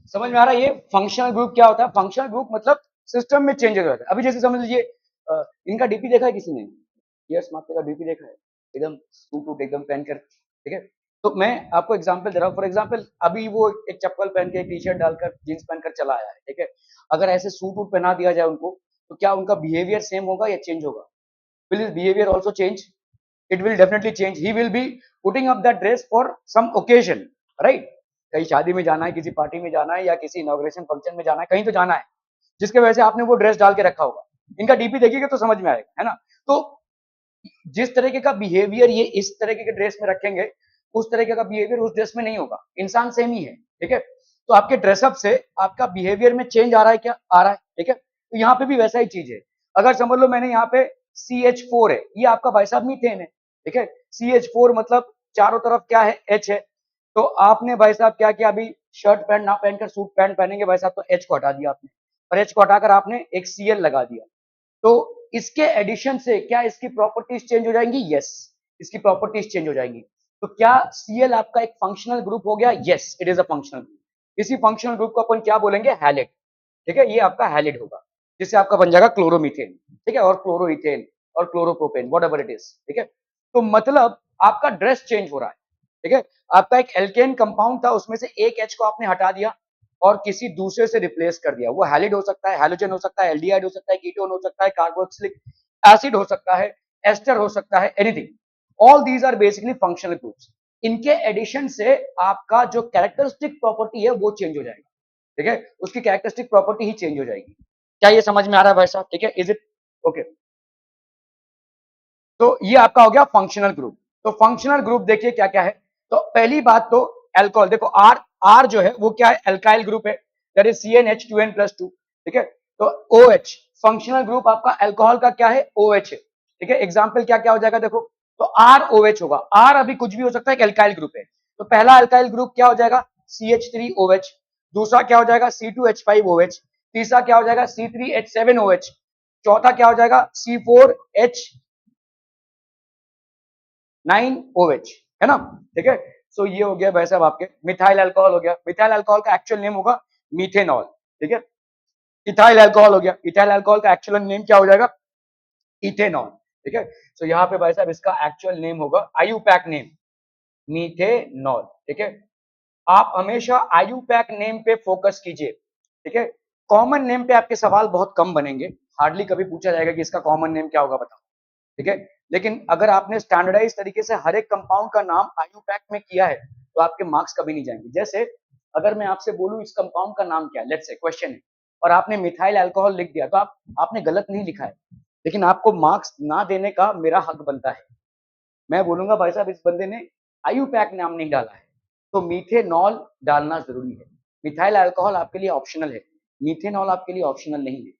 समझ में आ रहा है? ये फंक्शनल ग्रुप क्या होता है? फंक्शनल ग्रुप मतलब सिस्टम में चेंज हो जाता है। अभी जैसे समझ लीजिए इनका डीपी देखा है किसी ने? यस मात्र का डीपी देखा है, एकदम सूट वूट एकदम पहन कर, ठीक है। तो मैं आपको एग्जांपल दे रहा हूँ। फॉर एग्जांपल अभी वो एक चप्पल पहन के, टी शर्ट डालकर, जींस पहनकर चला आया है, ठीक है। अगर ऐसे सूट वूट पहना दिया जाए उनको, तो क्या उनका बिहेवियर सेम होगा या चेंज होगा? Will his behaviour also change? it will definitely change. He will be putting up that dress for some occasion, right? कहीं शादी में जाना है, किसी पार्टी में जाना है, या किसी इनॉग्रेशन फंक्शन में जाना है, कहीं तो जाना है, जिसके वजह से आपने वो ड्रेस डाल के रखा होगा। इनका डीपी देखिएगा तो समझ में आएगा, है ना। तो जिस तरीके का बिहेवियर ये इस तरीके के ड्रेस में रखेंगे, उस तरीके का बिहेवियर उस ड्रेस में नहीं होगा। इंसान सेम ही है, ठीक है। तो आपके ड्रेसअप से आपका बिहेवियर में चेंज आ रहा है क्या? आ रहा है, ठीक है। तो यहाँ पे भी वैसा ही चीज है। अगर समझ लो मैंने यहाँ पे CH4 है, ये आपका भाई साहब मीथेन है, ठीक है। CH4 मतलब चारों तरफ क्या है? H है। तो आपने भाई साहब क्या किया? अभी शर्ट पैंट ना पहनकर सूट पैंट पहनेंगे भाई साहब, तो H को हटा दिया आपने, और H को हटाकर आपने एक Cl लगा दिया। तो इसके एडिशन से क्या इसकी प्रॉपर्टीज चेंज हो जाएंगी? यस, इसकी प्रॉपर्टीज चेंज हो जाएंगी। तो क्या Cl आपका एक फंक्शनल ग्रुप हो गया? Yes, it is a functional group. इसी फंक्शनल ग्रुप को अपन क्या बोलेंगे? हैलिड, ठीक है। ये आपका हैलिड होगा, जिससे आपका बन जाएगा क्लोरोमीथेन, ठीक है, और क्लोरोइथेन और chloropropane, what ever it is, ठीक है। तो मतलब आपका ड्रेस चेंज हो रहा है, ठीक है। आपका एक एल्केन कंपाउंड था, उसमें से एक H को आपने हटा दिया और किसी दूसरे से रिप्लेस कर दिया। वो हैलिड हो सकता है, हैलोजन हो सकता है, एल्डिहाइड हो सकता है, कीटोन हो सकता है, कार्बोक्सिलिक एसिड हो सकता है, एस्टर हो सकता है, anything. All these are basically functional groups. इनके एडिशन से आपका जो कैरेक्टरिस्टिक प्रॉपर्टी है वो चेंज हो जाएगा, ठीक है। उसकी कैरेक्टरिस्टिक प्रॉपर्टी ही चेंज हो जाएगी। क्या ये समझ में आ रहा है भाई साहब? ठीक है, इज इट ओके? तो ये आपका हो गया फंक्शनल ग्रुप। तो फंक्शनल ग्रुप देखिए क्या क्या है। तो पहली बात तो एल्कोहल, देखो आर, आर जो है वो क्या है? एल्काइल ग्रुप है, दैट इज CnH2n+2, ठीक है। तो OH फंक्शनल ग्रुप आपका एल्कोहल का क्या है? OH है, ठीक है। एग्जाम्पल क्या क्या हो जाएगा देखो, तो ROH होगा। R अभी कुछ भी हो सकता है, एल्काइल ग्रुप है। तो पहला एल्काइल ग्रुप क्या हो जाएगा? CH3OH। दूसरा क्या हो जाएगा? C2H5OH। तीसरा क्या हो जाएगा? C3H7OH। चौथा क्या हो जाएगा? C4H9OH, है ना, ठीक है। सो ये हो गया भाई साहब आपके मिथाइल अल्कोहल हो गया। मिथाइल अल्कोहल का एक्चुअल नेम होगा मीथेनॉल, ठीक है। इथाइल अल्कोहल हो गया। इथाइल अल्कोहल का एक्चुअल नेम क्या हो जाएगा? इथेनॉल, ठीक है। सो यहाँ पे भाई साहब इसका एक्चुअल नेम होगा, आयुपैक नेम, मीथेनॉल, ठीक है। आप हमेशा आयुपैक नेम पे फोकस कीजिए, ठीक है। कॉमन नेम पे आपके सवाल बहुत कम बनेंगे, हार्डली कभी पूछा जाएगा कि इसका कॉमन नेम क्या होगा बताओ, ठीक है। लेकिन अगर आपने स्टैंडर्डाइज तरीके से हर एक कंपाउंड का नाम आयुपैक में किया है, तो आपके मार्क्स कभी नहीं जाएंगे। जैसे अगर मैं आपसे बोलूं इस कंपाउंड का नाम क्या है, लेट्स से क्वेश्चन है, और आपने मिथाइल अल्कोहल लिख दिया, तो आपने गलत नहीं लिखा है, लेकिन आपको मार्क्स ना देने का मेरा हक बनता है। मैं बोलूंगा भाई साहब इस बंदे ने आयुपैक नाम नहीं डाला है, तो मीथेनॉल डालना जरूरी है। मिथाइल अल्कोहल आपके लिए ऑप्शनल है, मीथेनॉल आपके लिए ऑप्शनल नहीं है।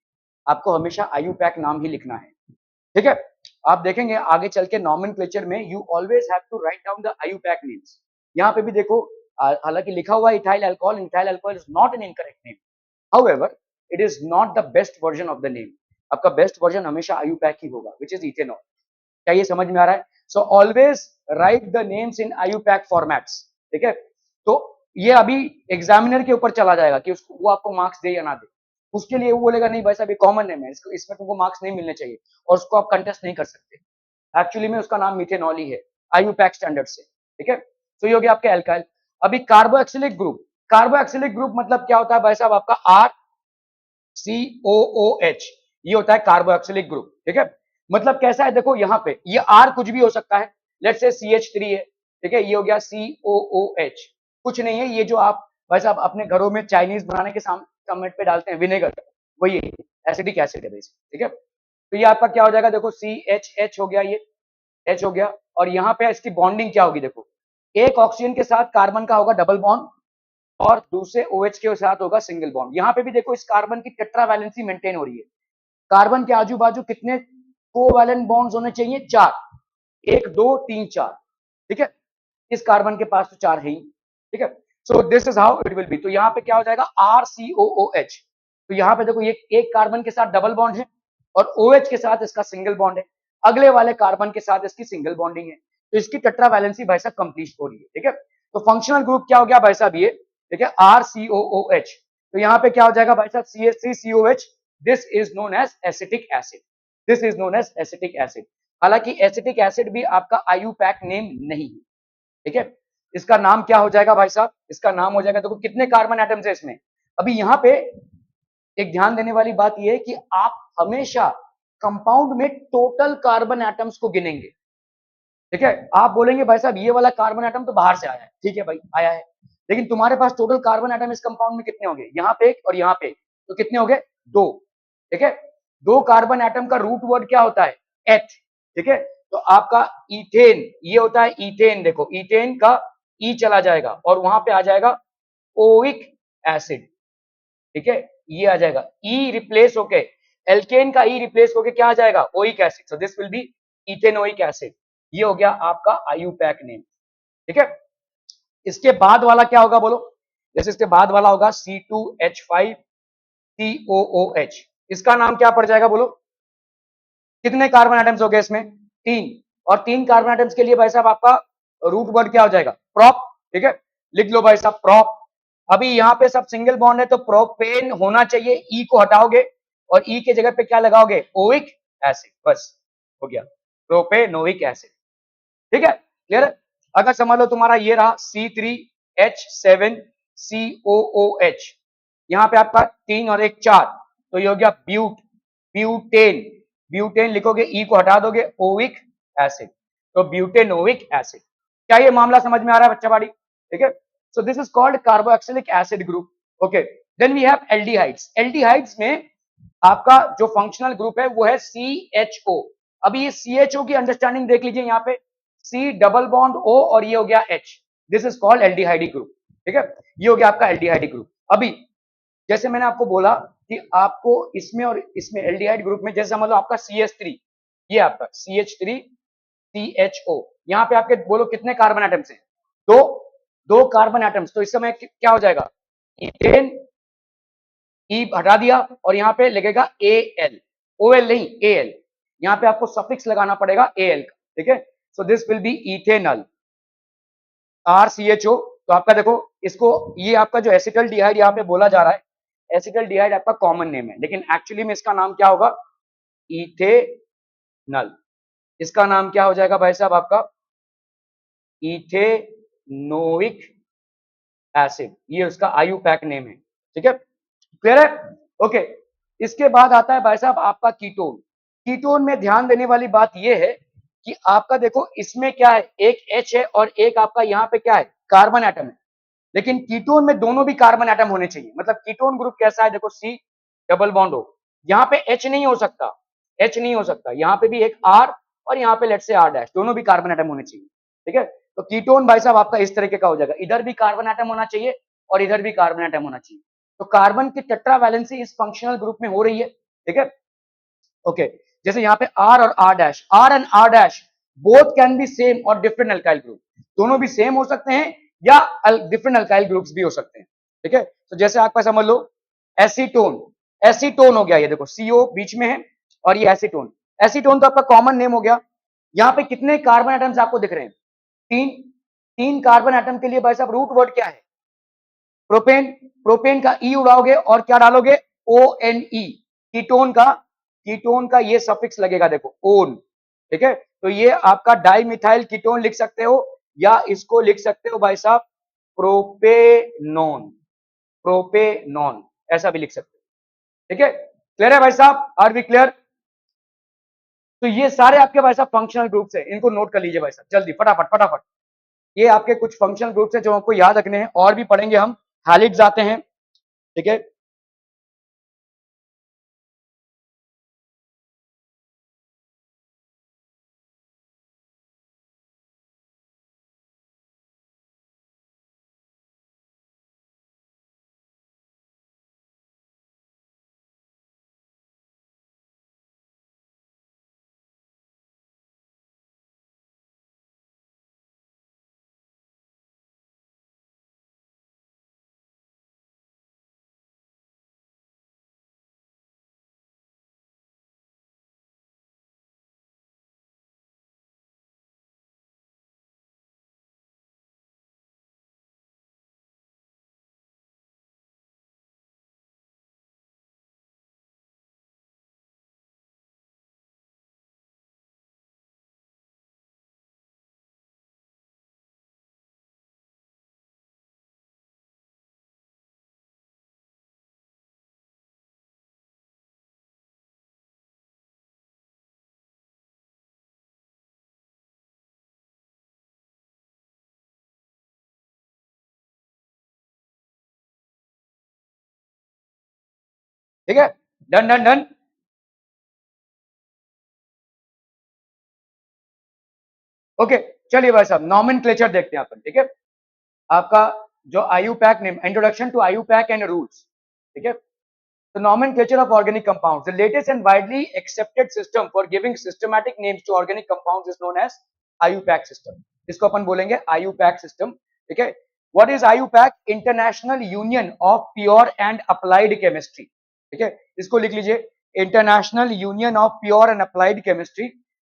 आपको हमेशा आयुपैक नाम ही लिखना है, ठीक है। आप देखेंगे आगे चल के नॉमेनक्लेचर में you always have to write down the IUPAC names, यहाँ पे भी देखो, हालांकि लिखा हुआ है ethyl alcohol is not an incorrect name, however it is not the best version of the name. आपका बेस्ट वर्जन हमेशा आयुपैक ही होगा, विच इज इथेनॉल। क्या ये समझ में आ रहा है? So always right the names in IUPAC formats, ठीक है। तो ये अभी एग्जामिनर के ऊपर चला जाएगा कि उसको वो आपको मार्क्स दे या ना दे। उसके लिए वो बोलेगा नहीं भाई साहब ये कॉमन नेम है, इसमें तुमको मार्क्स नहीं मिलने चाहिए और उसको आप कंटेस्ट नहीं कर सकते। एक्चुअली में उसका नाम मिथेनॉल ही है आयुपैक स्टैंडर्ड से, ठीक है। तो ये हो गया आपका एल्काइल। अभी कार्बोक्सिलिक ग्रुप, कार्बोक्सिलिक ग्रुप मतलब क्या होता है भाई साहब? आपका आर सी ओ ओ एच, ये होता है कार्बोक्सिलिक ग्रुप, ठीक है। मतलब कैसा है देखो, यहाँ पे ये आर कुछ भी हो सकता है, लेट्स से CH3 है, ठीक है, ये हो गया COOH, कुछ नहीं है, ये जो आप भाई साहब अपने घरों में चाइनीज बनाने के सामने पे डालते हैं विनेगर, वही है, एसिडिक एसिड है बेसिक, ठीक है। तो ये आपका क्या हो जाएगा देखो, CHH हो गया, ये H हो गया, और यहाँ पे इसकी बॉन्डिंग क्या होगी देखो, एक ऑक्सीजन के साथ कार्बन का होगा डबल बॉन्ड और दूसरे OH के साथ होगा सिंगल बॉन्ड। यहाँ पे भी देखो इस कार्बन की टेट्रा वैलेंसी मेंटेन हो रही है। कार्बन के आजू बाजू कितने कोवैलेंट बॉन्ड्स होने चाहिए? 4, 1 2 3 4, ठीक है। इस कार्बन के पास तो 4 है ही, ठीक है। So this is how it will be. तो यहाँ पे क्या हो जाएगा, RCOOH। तो यहाँ पे देखो ये एक कार्बन के साथ डबल बॉन्ड है और OH के साथ इसका सिंगल बॉन्ड है, अगले वाले कार्बन के साथ इसकी सिंगल बॉन्डिंग है, तो इसकी टेट्रा वैलेंसी भाई साहब कंप्लीट हो रही है, ठीक है। तो फंक्शनल ग्रुप क्या हो गया भाई साहब ये, ठीक है, RCOOH। तो यहाँ पे क्या हो जाएगा भाई साहब, CH3COH, this is known as acetic acid, this is known as acetic acid. हालांकि एसिटिक एसिड भी आपका आयुपैक नेम नहीं है, ठीक है। इसका नाम क्या हो जाएगा भाई साहब, इसका नाम हो जाएगा, देखो कितने कार्बन एटम्स है इसमें। अभी यहाँ पे एक ध्यान देने वाली बात यह है कि आप हमेशा कंपाउंड में टोटल कार्बन एटम्स को गिनेंगे, ठीक है। आप बोलेंगे भाई साहब ये वाला कार्बन एटम तो बाहर से आया है, ठीक है भाई आया है, लेकिन तुम्हारे पास टोटल कार्बन एटम इस कंपाउंड में कितने होंगे, यहाँ पे एक और यहाँ पे एक, तो कितने हो गए? 2, ठीक है। 2 कार्बन एटम का रूट वर्ड क्या होता है? एथ, ठीक है। तो आपका इथेन ये होता है इथेन, देखो इथेन का ई चला जाएगा और वहां पे आ जाएगा ओइक एसिड, ठीक है, ये आ जाएगा ई रिप्लेस होके, एल्केन का ई रिप्लेस होके क्या आ जाएगा? Oic acid. So this will B ethanoic acid. ये हो गया आपका आयुपैक नेम, ठीक है। इसके बाद वाला क्या होगा बोलो? जैसे इसके बाद वाला होगा C2H5COOH, इसका नाम क्या पड़ जाएगा बोलो? कितने कार्बन एटम्स हो गए इसमें? 3, और 3 कार्बन एटम्स के लिए भाई साहब आपका रूट वर्ड क्या हो जाएगा? प्रोप, ठीक है, लिख लो भाई साहब प्रोप। अभी यहाँ पे सब सिंगल बॉन्ड है तो प्रोपेन होना चाहिए, ई को हटाओगे और ई के जगह पे क्या लगाओगे? ओइक एसिड, बस हो गया प्रोपेनोइक एसिड, ठीक है, क्लियर है। अगर समझ लो तुम्हारा ये रहा C3H7COOH, यहाँ पे आपका 3 और 1 4, तो ये हो गया ब्यूटेन, ब्यूटेन लिखोगे, ई को हटा दोगे, ओइक एसिड, तो ब्यूटेनोइक एसिड। क्या ये मामला समझ में आ रहा है बच्चा बाड़ी? ठीक है। So this is called carboxylic acid group, okay. Then we have aldehydes. Aldehydes में आपका जो फंक्शनल ग्रुप है वो है CHO। अभी ये CHO की अंडरस्टैंडिंग देख लीजिए, यहाँ पे C डबल बॉन्ड O और ये हो गया H, this is called aldehyde group, ठीक है। ये हो गया आपका एल्डिहाइड ग्रुप। अभी जैसे मैंने आपको बोला कि आपको इसमें और इसमें एल्डिहाइड ग्रुप में, जैसे समझ लो आपका CH3, ये आपका CH3CHO, यहाँ पे आपके बोलो कितने कार्बन एटम्स हैं? 2 कार्बन एटम्स। तो इस समय क्या हो जाएगा? इथेन, ई हटा दिया और यहाँ पे लगेगा AL, OL नहीं AL, यहाँ पे आपको सफिक्स लगाना पड़ेगा AL का, ठीक है। So this will be ethanal, RCHO। तो आपका देखो इसको, ये आपका जो एसिटल्डिहाइड यहाँ पे बोला जा रहा है, एसिटल्डिहाइड आपका कॉमन नेम है, लेकिन एक्चुअली में इसका नाम क्या होगा? इथेनल। इसका नाम क्या हो जाएगा भाई साहब आपका? इथेनोइक एसिड, ये उसका आयुपैक नेम है, ठीक है, क्लियर है? ओके। इसके बाद आता है भाई साहब आपका कीटोन। कीटोन में ध्यान देने वाली बात यह है कि आपका देखो इसमें क्या है, एक H है और एक आपका यहाँ पे क्या है? कार्बन एटम है, लेकिन कीटोन में दोनों भी कार्बन एटम होने चाहिए। मतलब कीटोन ग्रुप कैसा है देखो, C डबल बॉन्ड O, यहाँ पे H नहीं हो सकता, H नहीं हो सकता, यहाँ पे भी एक R और यहाँ पे लेट्स से R डैश, दोनों भी कार्बन एटम होने चाहिए, ठीक है। तो कीटोन भाई साहब आपका इस तरीके का हो जाएगा, इधर भी कार्बन एटम होना चाहिए और इधर भी कार्बन एटम होना चाहिए। तो कार्बन की टेट्रा वैलेंसी इस फंक्शनल ग्रुप में हो रही है, ठीक है, ओके। जैसे यहाँ पे R और R dash, R and R dash both can be same और डिफरेंट अल्काइल ग्रुप, दोनों भी सेम हो सकते हैं या डिफरेंट अल्काइल ग्रुप्स भी हो सकते हैं, ठीक है। तो जैसे आपका समझ लो एसीटोन, एसीटोन हो गया, ये देखो CO बीच में है और ये एसीटोन, एसीटोन तो आपका कॉमन नेम हो गया। यहाँ पे कितने कार्बन एटम्स आपको दिख रहे हैं? तीन, तीन कार्बन एटम के लिए भाई साहब रूट वर्ड क्या है? प्रोपेन, प्रोपेन का ई उड़ाओगे और क्या डालोगे? ONE। कीटोन का, कीटोन का ये सफिक्स लगेगा देखो ओन, ठीक है। तो ये आपका डाइमिथाइल कीटोन लिख सकते हो या इसको लिख सकते हो भाई साहब प्रोपेनॉन, प्रोपेनॉन ऐसा भी लिख सकते हो, ठीक है। क्लियर है भाई साहब? Are we clear? तो ये सारे आपके भाई साहब फंक्शनल ग्रुप्स है, इनको नोट कर लीजिए भाई साहब जल्दी फटाफट फटाफट। ये आपके कुछ फंक्शनल ग्रुप्स है जो आपको याद रखने हैं, और भी पढ़ेंगे हम। हैलिड्स आते हैं, ठीक है। ठीक है, डन डन डन। ओके, चलिए भाई साहब नॉमेनक्लेचर देखते हैं अपन, ठीक है। आपका जो IUPAC name, introduction to IUPAC and rules, ठीक है। तो nomenclature of organic compounds, the latest and widely accepted system for giving systematic names to organic compounds is known as IUPAC system। इसको अपन बोलेंगे IUPAC system, ठीक है। What is IUPAC? International Union of Pure and Applied Chemistry, ठीक है। इसको लिख लीजिए, international union of pure and applied chemistry.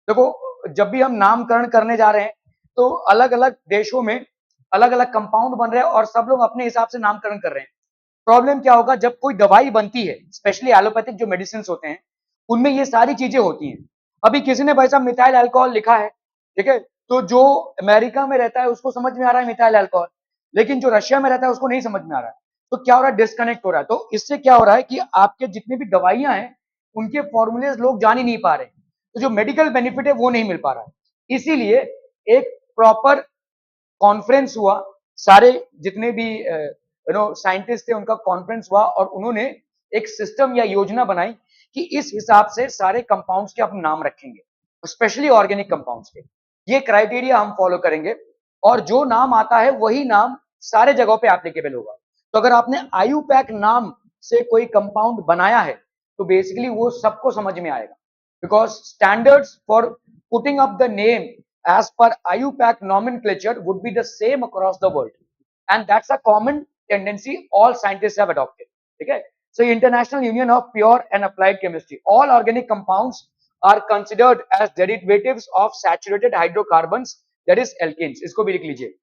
देखो जब भी हम नामकरण करने जा रहे हैं तो अलग अलग देशों में अलग अलग कंपाउंड बन रहे हैं और सब लोग अपने हिसाब से नामकरण कर रहे हैं। प्रॉब्लम क्या होगा जब कोई दवाई बनती है, स्पेशली एलोपैथिक जो मेडिसिन होते हैं उनमें ये सारी चीजें होती हैं। अभी किसी ने भाई साहब मिथाइल अल्कोहल लिखा है, ठीक है, तो जो अमेरिका में रहता है उसको समझ में आ रहा है मिथाइल अल्कोहल, लेकिन जो रशिया में रहता है उसको नहीं समझ में आ रहा है। तो क्या हो रहा है? डिस्कनेक्ट हो रहा है। तो इससे क्या हो रहा है कि आपके जितनी भी दवाइयां हैं उनके फॉर्मूले लोग जान ही नहीं पा रहे, तो जो मेडिकल बेनिफिट है वो नहीं मिल पा रहा है। इसीलिए एक प्रॉपर कॉन्फ्रेंस हुआ, सारे जितने भी साइंटिस्ट थे उनका कॉन्फ्रेंस हुआ और उन्होंने एक सिस्टम या योजना बनाई कि इस हिसाब से सारे कंपाउंड्स के हम नाम रखेंगे, स्पेशली ऑर्गेनिक कंपाउंड्स के। ये क्राइटेरिया हम फॉलो करेंगे और जो नाम आता है वही नाम सारे जगहों पे एप्लीकेबल होगा। तो अगर आपने IUPAC नाम से कोई कंपाउंड बनाया है तो बेसिकली वो सबको समझ में आएगा, because standards for putting up the name as per IUPAC nomenclature would be the same across the world, and that's a common tendency all scientists have adopted, ठीक है। So International Union of Pure and Applied Chemistry, all organic compounds are considered as derivatives of saturated hydrocarbons, that is alkanes। इसको भी लिख लीजिए,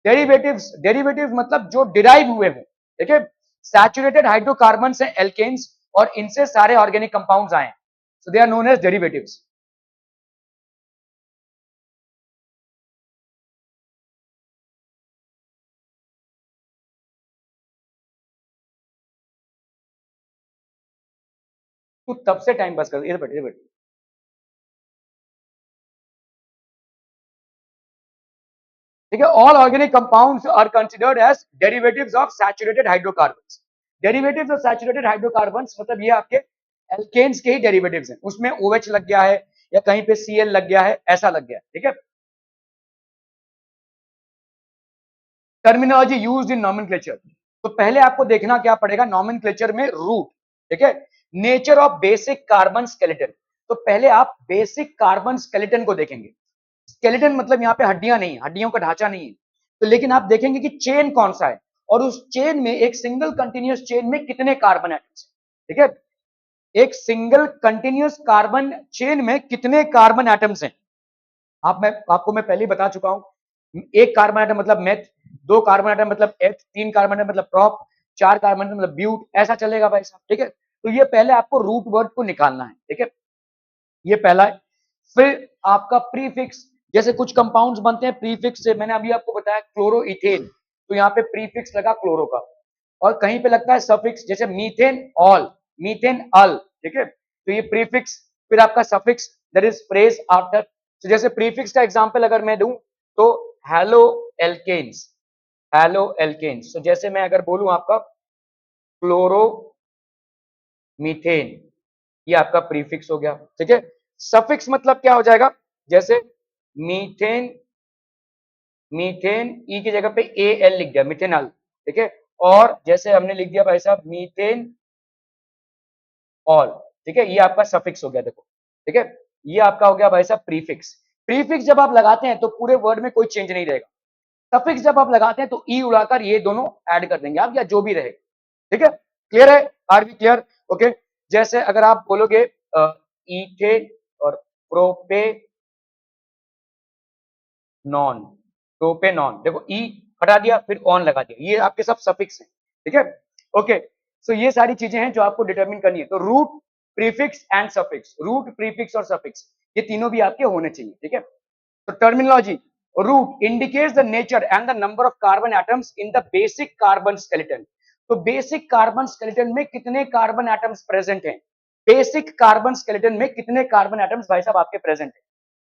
derivatives, derivatives मतलब जो डिराइव हुए हों, ठीक है। सैचुरेटेड हाइड्रोकार्बन से एल्केन्स और इनसे सारे ऑर्गेनिक कंपाउंड्स आए, so they are known as derivatives। तू तब से टाइम पास कर, इधर बैठ इधर बैठ। ठीक है, all organic compounds are considered as derivatives of saturated hydrocarbons. Derivatives of saturated hydrocarbons मतलब ये आपके एल्केन्स के ही डेरिवेटिव्स हैं, उसमें OH लग गया है या कहीं पे Cl लग गया है, ऐसा लग गया, ठीक है। टर्मिनोलॉजी यूज्ड इन नॉमेनक्लेचर, तो पहले आपको देखना क्या पड़ेगा नॉमेनक्लेचर में? रूट, ठीक है। Nature of basic carbon skeleton, तो पहले आप बेसिक कार्बन स्केलेटन को देखेंगे। स्केलेटन मतलब यहाँ पे हड्डियां नहीं, हड्डियों का ढांचा नहीं है। तो लेकिन आप देखेंगे कि चेन कौन सा है और उस चेन में एक सिंगल कंटिन्यूअस चेन में कितने कार्बन एटम्स है, ठीक है, एक सिंगल कंटिन्यूअस कार्बन चेन में कितने कार्बन एटम्स हैं। आपको मैं पहले ही बता चुका हूं, एक कार्बन एटम मतलब मेथ, दो कार्बन एटम मतलब एथ, तीन कार्बन एटम मतलब प्रॉप, चार कार्बन एटम मतलब ब्यूट, ऐसा चलेगा भाई साहब, ठीक है। तो ये पहले आपको रूट वर्ड को निकालना है, ठीक है, ये पहला है। फिर आपका प्रीफिक्स, जैसे कुछ कंपाउंड्स बनते हैं प्रीफिक्स से, मैंने अभी आपको बताया क्लोरो इथेन, तो यहाँ पे प्रीफिक्स लगा क्लोरो का, और कहीं पे लगता है सफिक्स, जैसे मीथेन ऑल, मीथेन अल, ठीक है, तो ये प्रीफिक्स। फिर आपका suffix that is phrase after. तो जैसे प्रीफिक्स का एग्जांपल अगर मैं दूं तो हेलो एल्केन्स, हेलो एल्केन्स, तो जैसे मैं अगर बोलूं आपका क्लोरो मीथेन, ये आपका प्रीफिक्स हो गया, ठीक है। सफिक्स मतलब क्या हो जाएगा, जैसे मीथेन, मीथेन ई की जगह पे ए एल लिख दिया, मिथेनॉल, ठीक है, और जैसे हमने लिख दिया भाई साहब मीथेन ऑल, ठीक है, ये आपका सफिक्स हो गया, देखो, ठीक है, ये आपका हो गया भाई साहब प्रीफिक्स। प्रीफिक्स जब आप लगाते हैं तो पूरे वर्ड में कोई चेंज नहीं रहेगा, सफिक्स जब आप लगाते हैं तो ई उड़ाकर ये दोनों ऐड कर देंगे आप, या जो भी रहेगा, ठीक है, क्लियर है, आर बी क्लियर, ओके। जैसे अगर आप बोलोगे इथेन और प्रोपे नॉन, प्रोपेनॉन, देखो ई हटा दिया फिर ऑन लगा दिया, ये आपके सब सफिक्स हैं, ठीक है, ओके। सो ये सारी चीजें हैं जो आपको डिटरमिन करनी है, तो root, prefix and suffix, root, prefix और सफिक्स, ये तीनों भी आपके होने चाहिए, ठीक है। तो terminology, root indicates the nature and the number of carbon atoms in the basic carbon skeleton, तो बेसिक कार्बन स्केलेटन में कितने कार्बन एटम्स प्रेजेंट हैं, बेसिक कार्बन स्केलेटन में कितने कार्बन एटम्स भाई साहब आपके प्रेजेंट है,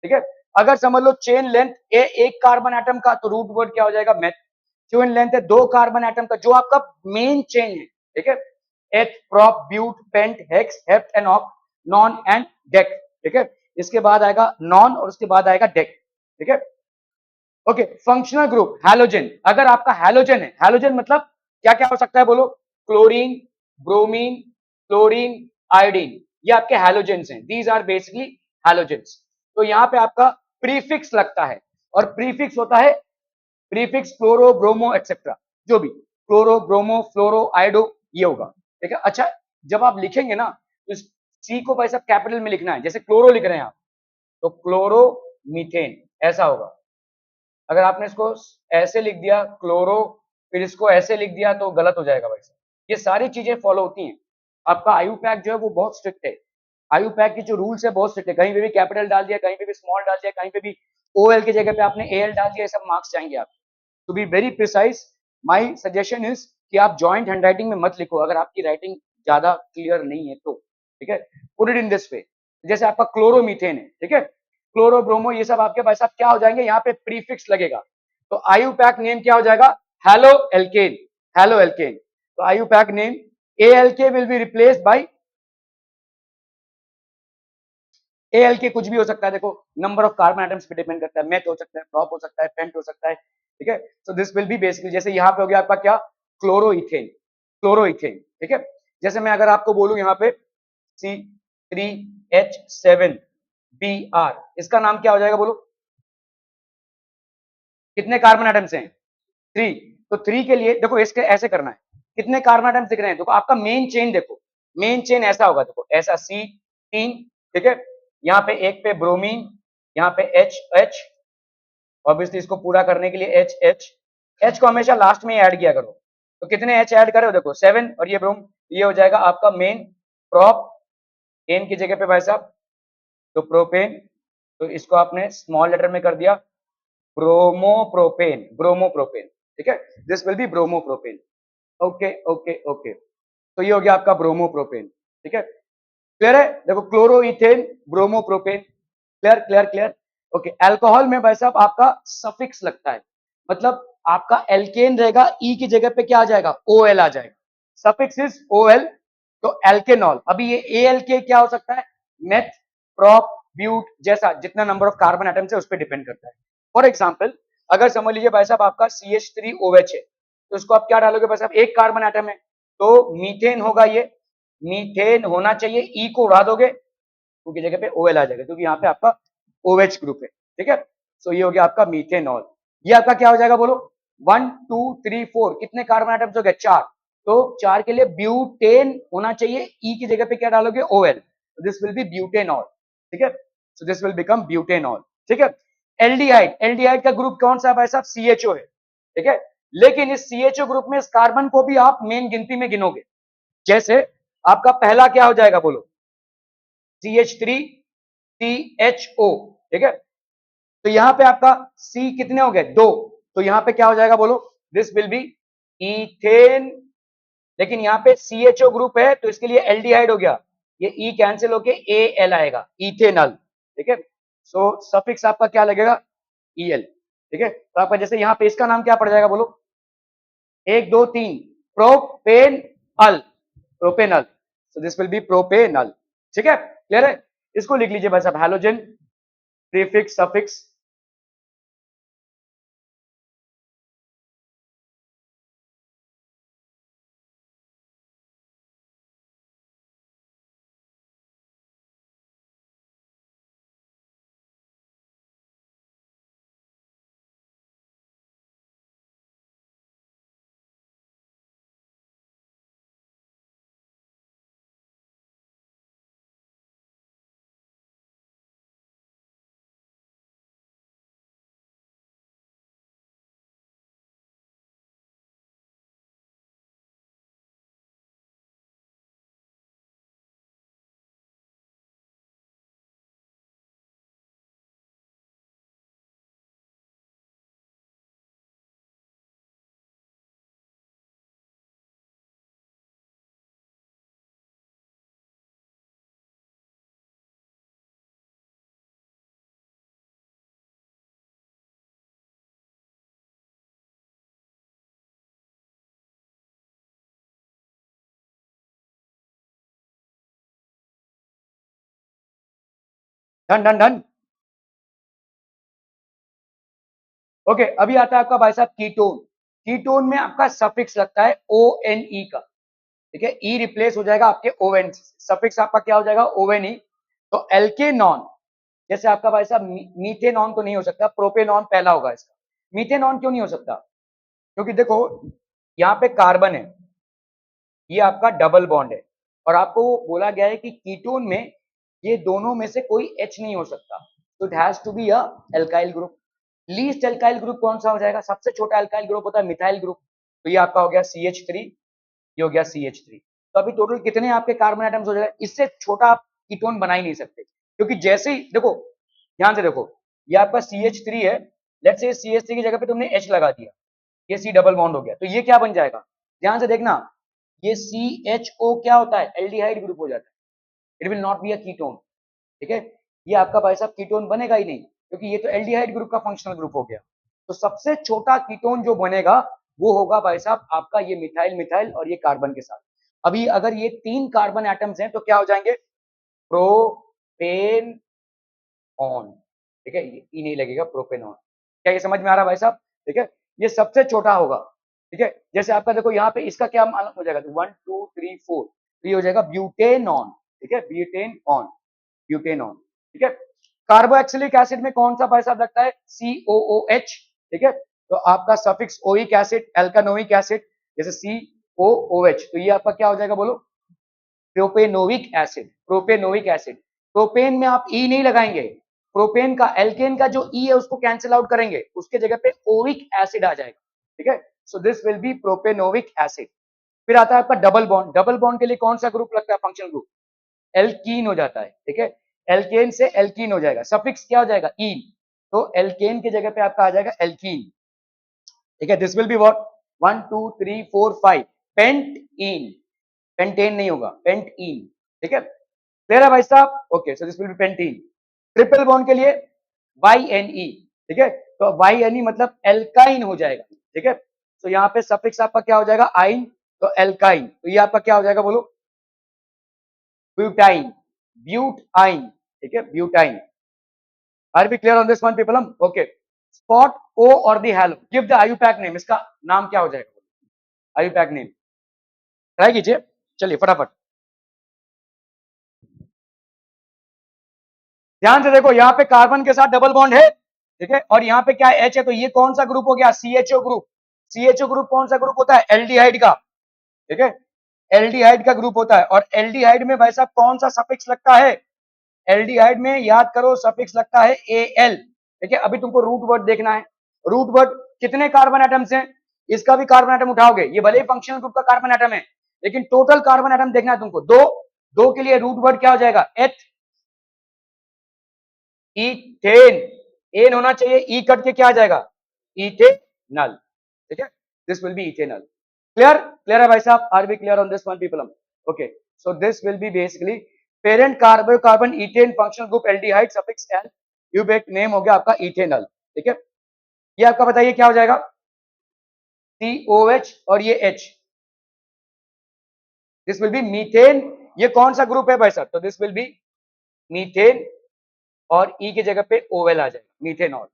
ठीक है। अगर समझ लो चेन लेंथ एक कार्बन एटम का, तो रूट वर्ड क्या हो जाएगा, मेथ। चेन लेंथ है दो कार्बन एटम का, जो आपका मेन चेन है, ठीक है, eth, prop, but, pent, hex, hept and oct, non and dec, ठीक है, इसके बाद आएगा नॉन और उसके बाद आएगा डेक, ठीक है, ओके। फंक्शनल ग्रुप हैलोजन, अगर आपका हैलोजन है, हैलोजन मतलब क्या क्या हो सकता है बोलो, क्लोरीन, ब्रोमीन, क्लोरीन, आयोडीन, ये आपके हैलोजेंस हैं, दीज आर बेसिकली हैलोजेंस। तो यहाँ पे आपका प्रीफिक्स लगता है, और प्रीफिक्स होता है प्रीफिक्स क्लोरो, ब्रोमो एक्सेट्रा, जो भी क्लोरो, ब्रोमो, फ्लोरो, आयोडो, ये होगा, ठीक है। अच्छा, जब आप लिखेंगे ना तो सी को भाई साहब कैपिटल में लिखना है, जैसे क्लोरो लिख रहे हैं आप, तो क्लोरो मीथेन ऐसा होगा। अगर आपने इसको ऐसे लिख दिया क्लोरो, फिर इसको ऐसे लिख दिया तो गलत हो जाएगा भाई साहब, ये सारी चीजें फॉलो होती हैं। आपका आयु पैक जो है वो बहुत स्ट्रिक्ट है, आयु पैक की जो रूल्स है बहुत स्ट्रिक्ट है, कहीं पे भी कैपिटल डाल दिया, कहीं पे भी स्मॉल डाल दिया, कहीं पे भी ओ एल की जगह पे आपने ए एल डाल दिया, सब मार्क्स जाएंगे आप। To be very precise, my suggestion is कि आप जॉइंट हैंड राइटिंग में मत लिखो, अगर आपकी राइटिंग ज्यादा क्लियर नहीं है तो, ठीक है, put it in this way. जैसे आपका क्लोरोमीथेन है, ठीक है, क्लोरो, ब्रोमो, ये सब आपके भाई साहब क्या हो जाएंगे, यहाँ पे प्रीफिक्स लगेगा, तो आयु पैक नेम क्या हो जाएगा, हेलो एल्केन, हेलो एल्केन, तो आयु पैक नेम ए एल के will be replaced by A L के, कुछ भी हो सकता है, देखो नंबर ऑफ कार्बन एटम्स पे डिपेंड करता है, मेथ हो सकता है, प्रॉप हो सकता है, पेंट हो सकता है, ठीक है। So this will be basically, जैसे यहाँ पे हो गया आपका क्या, क्लोरोइथेन, क्लोरोइथेन, ठीक है। जैसे मैं अगर आपको बोलूं यहाँ पे C3H7Br, इसका नाम क्या हो जाएगा बोलो, कितने कार्बन एटम्स हैं, थ्री, तो थ्री के लिए देखो इसके ऐसे करना है, कितने कार्बन एटम्स दिख रहे हैं, देखो आपका मेन चेन, देखो मेन चेन ऐसा होगा, देखो ऐसा C3, ठीक है, यहाँ पे एक पे ब्रोमीन, यहाँ पे H, ऑब्वियसली इसको पूरा करने के लिए H को हमेशा लास्ट में ऐड किया करो, तो कितने H ऐड करो, देखो 7, और ये ब्रोम, ये हो जाएगा आपका मेन प्रॉप, एन की जगह पे भाई साहब तो प्रोपेन, तो इसको आपने स्मॉल लेटर में कर दिया ब्रोमोप्रोपेन, ब्रोमोप्रोपेन, ठीक है, this will B bromopropane, okay okay okay, तो ये हो गया आपका ब्रोमोप्रोपेन, ठीक है, क्लियर है, देखो chloroethane, bromopropane, clear clear clear, okay. Alcohol में भाई साहब आपका सफिक्स लगता है, मतलब आपका एल्केन रहेगा, ई की जगह पे क्या आ जाएगा, ओ एल आ जाएगा, सफिक्स इज ओ एल, तो एल्केनॉल, अभी ये ए एल के क्या हो सकता है, मेथ, प्रॉप, ब्यूट, जैसा जितना नंबर ऑफ कार्बन एटम्स है उस पर डिपेंड करता है। फॉर एग्जाम्पल, अगर समझ लीजिए भाई साहब आपका CH3OH है, तो इसको आप क्या डालोगे भाई साहब, एक कार्बन एटम है, तो मीथेन होगा, ये मीथेन होना चाहिए, ई को उड़ा दोगे टू की जगह पे OL आ जाएगा, क्योंकि यहाँ पे आपका OH ग्रुप है, ठीक है। सो ये हो गया आपका मीथेनॉल, ये आपका क्या हो जाएगा बोलो, 1 2 3 4 कितने कार्बन आइटम्स हो गए? 4। तो 4 के लिए ब्यूटेन होना चाहिए, ई की जगह पे क्या डालोगे? OL, this will B butanol, ठीक है। So this will become butanol, ठीक है। एल्डिहाइड, एल्डिहाइड का ग्रुप कौन सा है भाई साहब? CHO है, ठीक है। लेकिन इस CHO ग्रुप में इस कार्बन को भी आप मेन गिनती में गिनोगे। जैसे आपका पहला क्या हो जाएगा बोलो? CH3CHO, ठीक है। तो यहां पे आपका C कितने हो गए? 2। तो यहां पे क्या हो जाएगा बोलो? This will B ethane. लेकिन यहां पे CHO ग्रुप है तो इसके लिए एल्डिहाइड हो गया, ये E कैंसिल होके AL आएगा, इथेनल, ठीक है। सो सफिक्स आपका क्या लगेगा? EL, ठीक है। तो आपका जैसे यहां पे इसका नाम क्या पड़ जाएगा बोलो? 1 2 3 propanal, propanal. So this will B propanal, ठीक है। क्लियर है? इसको लिख लीजिए भाई साहब, halogen prefix suffix. Done done done. Okay, अभी आता है आपका भाई साहब कीटोन। कीटोन में आपका सफिक्स लगता है ONE का, ठीक है। ई रिप्लेस हो जाएगा आपके ON, सफिक्स आपका क्या हो जाएगा? ONE। तो एल्केनॉन, जैसे आपका भाई साहब मीथेनॉन तो नहीं हो सकता, प्रोपेनॉन पहला होगा इसका। मीथेनॉन क्यों नहीं हो सकता? क्योंकि देखो यहाँ पे कार्बन है, ये आपका डबल बॉन्ड है, और आपको बोला गया है कि कीटोन में ये दोनों में से कोई H नहीं हो सकता, तो it has to be a alkyl group. Least alkyl group कौन सा हो जाएगा? सबसे छोटा एल्काइल ग्रुप होता है मिथाइल ग्रुप, तो ये आपका हो गया CH3, ये हो गया CH3। तो अभी टोटल कितने आपके कार्बन आइटम्स हो जाएगा? इससे छोटा आप कीटोन बना ही नहीं सकते, क्योंकि जैसे ही देखो, ध्यान से देखो, ये आपका CH3 है, लेट्स से CH3 की जगह पे तुमने H लगा दिया, ये C डबल बॉन्ड हो गया, तो ये क्या बन जाएगा? ध्यान से देखना, ये CHO क्या होता है? एल्डिहाइड ग्रुप हो जाता है, it will not be a ketone, ठीक है। ये आपका भाई साहब कीटोन बनेगा ही नहीं, क्योंकि ये तो एल्डिहाइड ग्रुप का फंक्शनल ग्रुप हो गया। तो सबसे छोटा कीटोन जो बनेगा वो होगा भाई साहब आपका ये मिथाइल, मिथाइल और ये कार्बन के साथ। अभी अगर ये 3 कार्बन एटम्स हैं तो क्या हो जाएंगे? प्रोपेन ऑन, ठीक है। ये ई नहीं लगेगा, प्रोपेन ऑन। क्या ये समझ में आ रहा है भाई साहब? ठीक है, ये सबसे छोटा होगा, ठीक है। जैसे आपका देखो यहाँ पे इसका क्या मालूम हो जाएगा? 1 2 3 4, तो ये हो जाएगा ब्यूटेनॉन, ठीक है, ब्यूटेन ऑन, ब्यूटेन ऑन, ठीक है। कार्बोक्सिलिक एसिड में कौन सा भाई साहब लगता है? COOH, ठीक है। तो आपका सफिक्स ओइक एसिड, एल्कानोइक एसिड, जैसे COOH, तो ये आपका क्या हो जाएगा बोलो? Propanoic acid, propanoic acid. Propane में आप ई नहीं लगाएंगे, प्रोपेन का, एल्केन का जो ई है उसको कैंसिल आउट करेंगे, उसके जगह पे ओइक एसिड आ जाएगा, ठीक है। So this will B propanoic acid. फिर आता है आपका डबल बॉन्ड। डबल बॉन्ड के लिए कौन सा ग्रुप लगता है? फंक्शनल ग्रुप एल्कीन हो जाता है, ठीक है। एल्केन से एल्कीन हो जाएगा, सफिक्स क्या हो जाएगा? ईन, तो एल्केन की जगह पे आपका आ जाएगा एल्कीन, ठीक है। This will be what? 1 2 3 4 5 pentene, pentane नहीं होगा, पेंट इन, ठीक है। क्लियर है भाई साहब? Okay, so this will be pentene. Triple bond के लिए YNE, ठीक है। तो YNE मतलब एल्काइन हो जाएगा, ठीक है। तो यहाँ पे सफिक्स आपका क्या हो जाएगा? आइन, तो एल्काइन, तो ये आपका क्या हो जाएगा बोलो? ब्यूटाइन, ब्यूटाइन, ठीक है, butyne. Are be clear on this one people? Hmm okay. Spot ओ और दी हैलो, गिव द आयुपैक नेम, इसका नाम क्या हो जाएगा? आयुपैक नेम ट्राई कीजिए, चलिए फटाफट। ध्यान से देखो, यहाँ पे कार्बन के साथ डबल बॉन्ड है, ठीक है, और यहाँ पे क्या है? H है, तो ये कौन सा ग्रुप हो गया? CHO ग्रुप, CHO ग्रुप कौन सा ग्रुप होता है? एल्डिहाइड का, ठीक है, एल्डिहाइड का ग्रुप होता है। और एल्डिहाइड में भाई साहब कौन सा सफिक्स लगता है? एल्डिहाइड में याद करो सफिक्स लगता है Al, ठीक है। अभी तुमको रूट वर्ड देखना है। रूट वर्ड कितने कार्बन एटम्स हैं? इसका भी कार्बन एटम उठाओगे, ये भले ही फंक्शनल ग्रुप का कार्बन एटम है, लेकिन टोटल कार्बन एटम देखना है तुमको। दो, दो के लिए रूट वर्ड क्या हो जाएगा? एथ, इथेन, एन होना चाहिए, ई कट के क्या आ जाएगा? इथेनल, ठीक है, this will be ethanal. Clear? Clear है भाई साहब? Are we clear on this one people? Okay, so this will be basically parent carbon ethane functional group aldehyde suffix al, IUPAC name हो गया आपका इथेनल, ठीक है। ये आपका बताइए क्या हो जाएगा? COH और ये H, this will B methane. ये कौन सा ग्रुप है भाई साहब? तो दिस विल बी मीथेन, और E की जगह पे OL आ जाएगा, मीथेनॉल,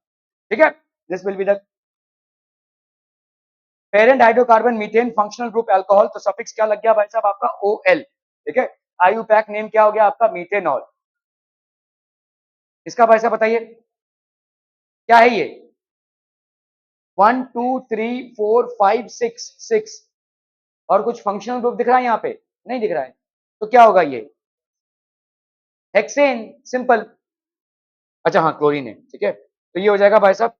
ठीक है। This will be the parent hydrocarbon methane functional group alcohol, तो सफिक्स क्या लग गया भाई साहब आपका? OL, ठीक है। आईयूपैक नेम क्या हो गया आपका? मीथेनॉल। इसका भाई साहब बताइए क्या है ये? 1 2 3 4 5 6, 6, और कुछ फंक्शनल ग्रुप दिख रहा है यहाँ पे? नहीं दिख रहा है, तो क्या होगा ये? Hexane, simple. अच्छा हाँ, क्लोरीन है, ठीक है, तो ये हो जाएगा भाई साहब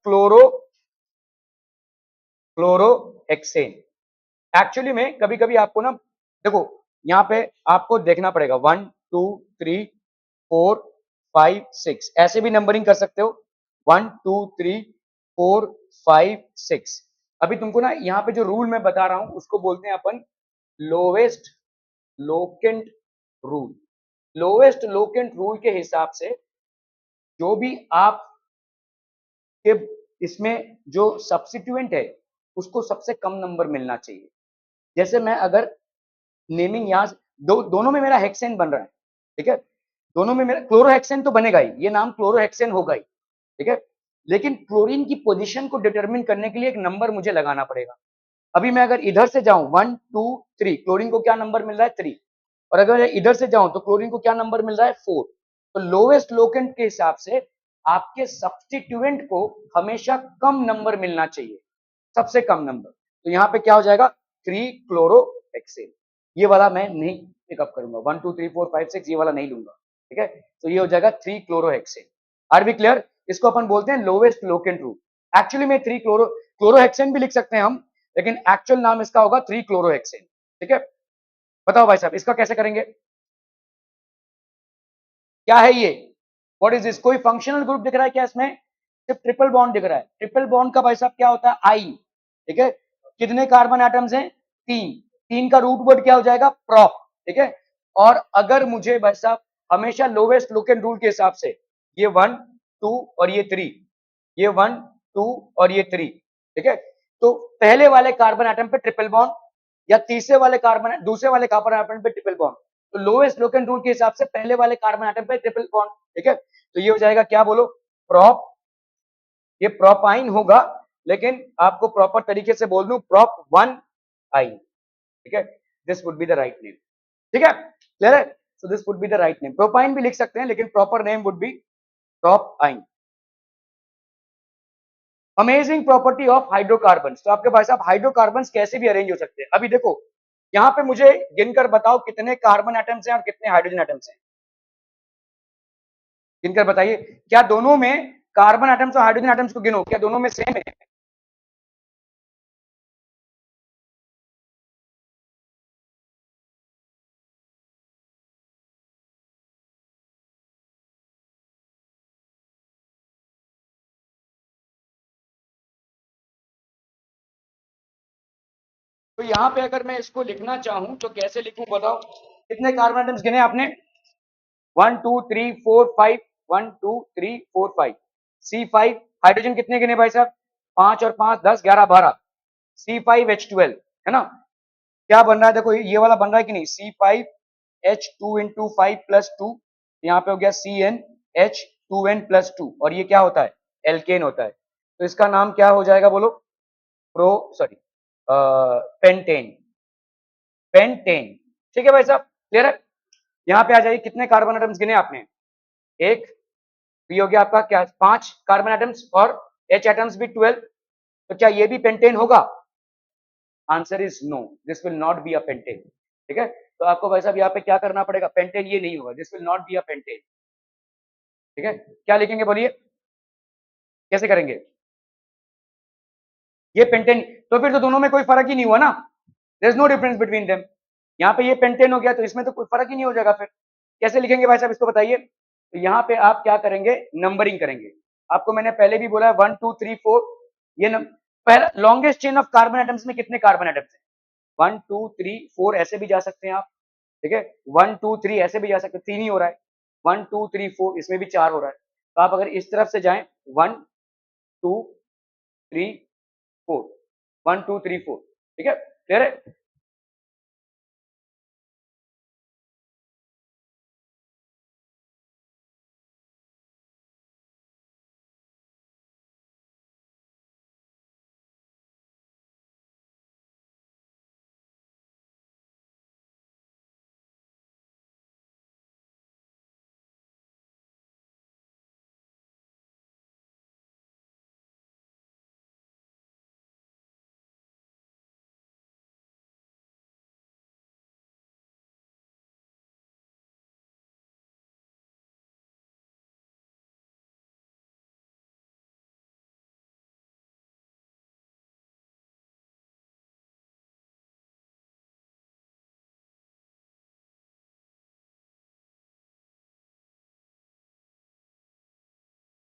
क्लोरोहेक्सेन। एक्चुअली में कभी कभी आपको ना, देखो यहाँ पे आपको देखना पड़ेगा 1 2 3 4 5 6, ऐसे भी नंबरिंग कर सकते हो, 1 2 3 4 5 6। अभी तुमको ना यहाँ पे जो रूल मैं बता रहा हूं उसको बोलते हैं अपन lowest locant rule. Lowest locant rule के हिसाब से जो भी आप के इसमें जो सब्स्टिट्यूएंट है उसको सबसे कम नंबर मिलना चाहिए। जैसे मैं अगर नेमिंग यहां दोनों में मेरा हेक्सेन बन रहा है, ठीक है, दोनों में मेरा क्लोरोहेक्सेन तो बनेगा ही, ये नाम क्लोरोहेक्सेन होगा ही, ठीक है, लेकिन क्लोरीन की पोजीशन को डिटरमिन करने के लिए एक नंबर मुझे लगाना पड़ेगा। अभी मैं अगर इधर से जाऊं 1 2 3, क्लोरीन को क्या नंबर मिल रहा है? 3, और अगर इधर से जाऊं तो क्लोरीन को क्या नंबर मिल रहा है? 4। तो लोवेस्ट लोकेंट के हिसाब से आपके सब्स्टिट्यूएंट को हमेशा कम नंबर मिलना चाहिए, सबसे कम नंबर। तो यहाँ पे क्या हो जाएगा? 3 क्लोरोहेक्सेन। ये वाला मैं नहीं पिकअप करूंगा, 1 2 3 4 5 6 ये वाला नहीं लूंगा, ठीक है। तो ये हो जाएगा 3 क्लोरोहेक्सेन। Are be clear? इसको अपन बोलते हैं लोवेस्ट लोकेंट रूल। एक्चुअली में 3 क्लोरोहेक्सेन भी लिख सकते हैं हम, लेकिन एक्चुअल नाम इसका होगा 3 क्लोरोहेक्सेन, ठीक है। बताओ भाई साहब इसका कैसे करेंगे? क्या है ये? What is this? कोई फंक्शनल ग्रुप दिख रहा है क्या इसमें? सिर्फ ट्रिपल बॉन्ड दिख रहा है। ट्रिपल बॉन्ड का भाई साहब क्या होता है? आई, ठीक है। कितने कार्बन एटम्स हैं? 3। 3 का रूट वर्ड क्या हो जाएगा? प्रॉप, ठीक है। और अगर मुझे भाई साहब हमेशा लोवेस्ट लोकेंट रूल के हिसाब से ये 1 2 और ये 3, ये 1 2 और ये 3, ठीक है, तो पहले वाले कार्बन एटम पे ट्रिपल बॉन्ड, या तीसरे वाले कार्बन दूसरे वाले कार्बन एटम पे ट्रिपल बॉन्ड, तो लोएस्ट लोकेंट रूल के हिसाब से पहले वाले कार्बन एटम पे ट्रिपल बॉन्ड, ठीक है। तो ये हो जाएगा क्या बोलो? प्रॉप, ये प्रोपाइन होगा, लेकिन आपको प्रॉपर तरीके से बोल दूं प्रॉप 1 आई, ठीक है, this would be the right name, ठीक है, क्लियर है? So this would be the right name. Propyne भी लिख सकते हैं, लेकिन proper name would be propyne. Amazing property of hydrocarbons. तो आपके भाई साहब हाइड्रोकार्बन्स कैसे भी अरेंज हो सकते हैं। अभी देखो यहां पे मुझे गिनकर बताओ कितने कार्बन एटम्स हैं और कितने हाइड्रोजन एटम्स हैं, गिनकर बताइए। क्या दोनों में कार्बन एटम्स और हाइड्रोजन एटम्स को गिनो, क्या दोनों में सेम है? तो यहां पे अगर मैं इसको लिखना चाहूं तो कैसे लिखूं बताओ? कितने कार्बन एटम्स गिने आपने? 1 2 3 4 5, 1 2 3 4 5, C5। हाइड्रोजन कितने गिने भाई साहब? 5 और 5 10 11 12, C5H12, है ना। क्या बन रहा है देखो, ये वाला बन रहा है कि नहीं? C5H2 इंटू 5 प्लस 2, यहाँ पे हो गया CnH2n+2, और ये क्या होता है? एल्केन होता है। तो इसका नाम क्या हो जाएगा बोलो? प्रो सॉरी पेंटेन, पेंटेन, ठीक है भाई साहब, क्लियर है? यहाँ पे आ जाइए, कितने कार्बन एटम्स गिने आपने? एक, ये हो गया आपका क्या? 5 कार्बन एटम्स, और H एटम्स भी 12, तो क्या ये भी पेंटेन होगा? Answer is no, this will not be a pentane. ठीक है, तो आपको भाई साहब यहाँ पे क्या करना पड़ेगा, पेंटेन ये नहीं होगा, this will not be a pentane. ठीक है, क्या लिखेंगे बोलिए, कैसे करेंगे, ये पेंटेन, तो फिर तो दोनों में कोई फर्क ही नहीं हुआ ना, there is no difference between them. यहाँ पे ये पेंटेन हो गया तो इसमें तो कोई फर्क ही नहीं हो जाएगा, फिर कैसे लिखेंगे भाई साहब इसको बताइए। तो यहाँ पे आप क्या करेंगे, नंबरिंग करेंगे। आपको मैंने पहले भी बोला है 1 2 3 4, ये पहला longest chain of carbon atoms में कितने कार्बन एटम्स हैं, 1 2 3 4 ऐसे भी जा सकते हैं आप। ठीक है, 1 2 3 ऐसे भी जा सकते हैं, 3 ही हो रहा है, 1 2 3 4 इसमें भी 4 हो रहा है। तो आप अगर इस तरफ से जाएं 1 2 3 4, 1 2 3 4, ठीक है, क्लियर है।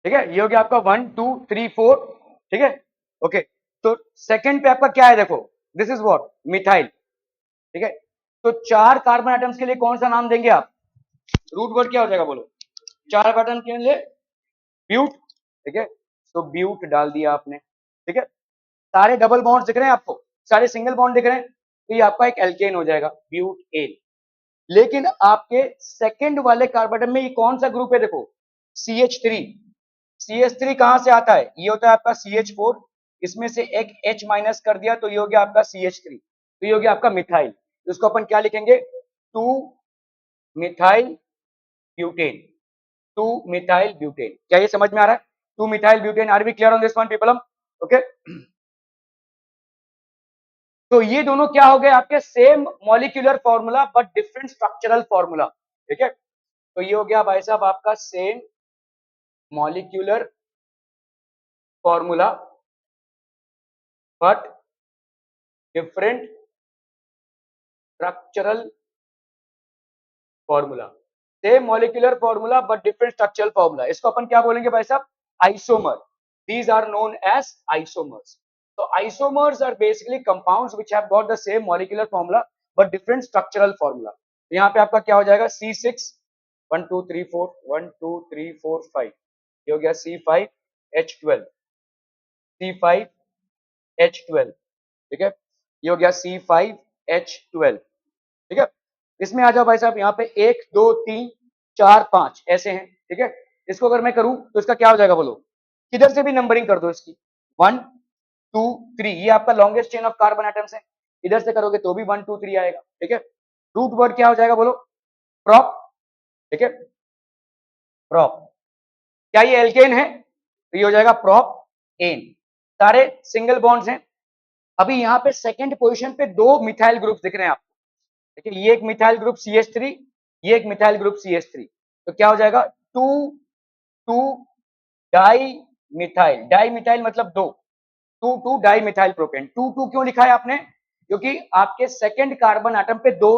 ठीक है, ये हो गया आपका 1 2 3 4। ठीक है, ओके, तो सेकंड पे आपका क्या है, देखो दिस इज व्हाट, मिथाइल। ठीक है, तो 4 कार्बन आइटम्स के लिए कौन सा नाम देंगे आप, रूट वर्ड क्या हो जाएगा बोलो, 4 कार्बन के लिए ब्यूट। ठीक है, तो ब्यूट डाल दिया आपने। ठीक है, सारे डबल बॉन्ड दिख रहे हैं आपको, सारे सिंगल बॉन्ड दिख रहे हैं, तो ये आपका एक एल्केन हो जाएगा, ब्यूट एन। लेकिन आपके सेकंड वाले कार्बन में ये कौन सा ग्रुप है, देखो CH3। CH3 कहां से आता है, ये होता है आपका CH4, इसमें से एक H माइनस कर दिया तो ये हो गया आपका CH3, तो ये हो गया आपका मिथाइल। तो इसको अपन क्या लिखेंगे, 2 मिथाइल ब्यूटेन, 2 मिथाइल ब्यूटेन। क्या ये समझ में आ रहा है, 2 methyl butane, are we clear on this one people, okay. तो ये दोनों क्या हो गए आपके, same molecular formula but different structural formula. ठीक है, तो ये हो गया भाई साहब आपका same molecular formula but different structural formula, same molecular formula but different structural formula, इसको अपन क्या बोलेंगे भाई साहब, isomer. These are known as isomers. तो isomers are basically compounds which have got the same molecular formula but different structural formula. तो यहाँ पे आपका क्या हो जाएगा, C6 1 2 3 4 1 2 3 4 5, ये हो गया C5H12, C5H12। ठीक है, ये हो गया C5H12। ठीक है, इसमें आ जाओ भाई साहब, यहाँ पे 1 2 3 4 5 ऐसे हैं। ठीक है, इसको अगर मैं करूं तो इसका क्या हो जाएगा बोलो, किधर से भी नंबरिंग कर दो इसकी, 1 2 3, ये आपका longest chain of carbon atoms है, इधर से करोगे तो भी 1 2 3 आएगा। ठीक है, रूट वर्ड क्या हो जाएगा बोलो, प्रॉप। ठीक है, प्रॉप, क्या ये एल्केन है, तो ये हो जाएगा प्रॉप एन, सारे सिंगल बॉन्ड्स हैं। अभी यहाँ पे सेकंड पोजीशन पे 2 मिथाइल ग्रुप दिख रहे हैं आपको। देखिए, ये एक मिथाइल ग्रुप CH3, ये एक मिथाइल ग्रुप CH3, तो क्या हो जाएगा, 2 2 डाई मिथाइल, डाई मिथाइल मतलब 2, 2 2 डाई मिथाइल प्रोपेन। 2 2 क्यों लिखा है आपने, क्योंकि आपके सेकंड कार्बन एटम पे 2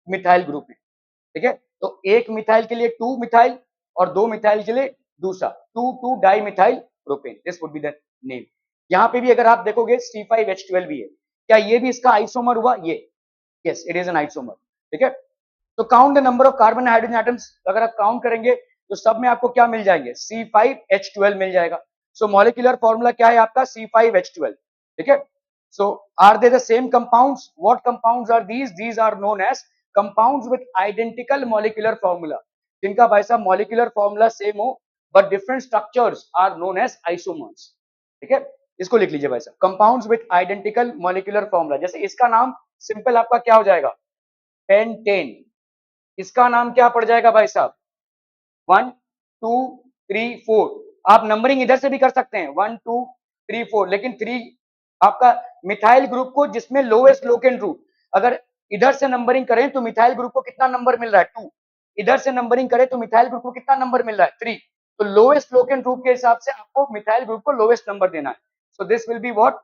मिथाइल ग्रुप है। ठीक है, तो एक मिथाइल के लिए 2 मिथाइल और 2 मिथाइल के लिए दूसरा 2 2 di methyl propane, this would be the name. यहाँ पे भी अगर आप देखोगे C5H12 भी है, क्या ये भी इसका आइसोमर हुआ, ये yes it is an isomer. ठीक है, तो count the number of carbon hydrogen atoms, अगर आप काउंट करेंगे तो सब में आपको क्या मिल जाएंगे, C5H12 मिल जाएगा। सो मॉलिक्यूलर फॉर्मूला क्या है आपका, C5H12। ठीक है, so are they the same compounds, what compounds are these, these are known as compounds with identical molecular formula, जिनका भाई साहब मॉलिक्यूलर फॉर्मूला सेम हो but different structures are known as isomers. ठीक है, इसको लिख लीजिए भाई साहब, compounds with identical molecular formula, जैसे इसका नाम सिंपल आपका क्या हो जाएगा, पेंटेन। इसका नाम क्या पड़ जाएगा भाई साहब, 1 2 3 4, आप नंबरिंग इधर से भी कर सकते हैं 1 2 3 4, लेकिन 3 आपका मिथाइल ग्रुप को जिसमें लोएस्ट लोकेन ग्रुप, अगर इधर से नंबरिंग करें तो मिथाइल ग्रुप को कितना नंबर मिल रहा है 2, इधर से नंबरिंग करें तो मिथाइल ग्रुप को कितना नंबर मिल रहा है 3, तो लोएस्ट लोकेन ग्रुप के हिसाब से आपको मिथाइल ग्रुप को लोएस्ट नंबर देना है। So this will be what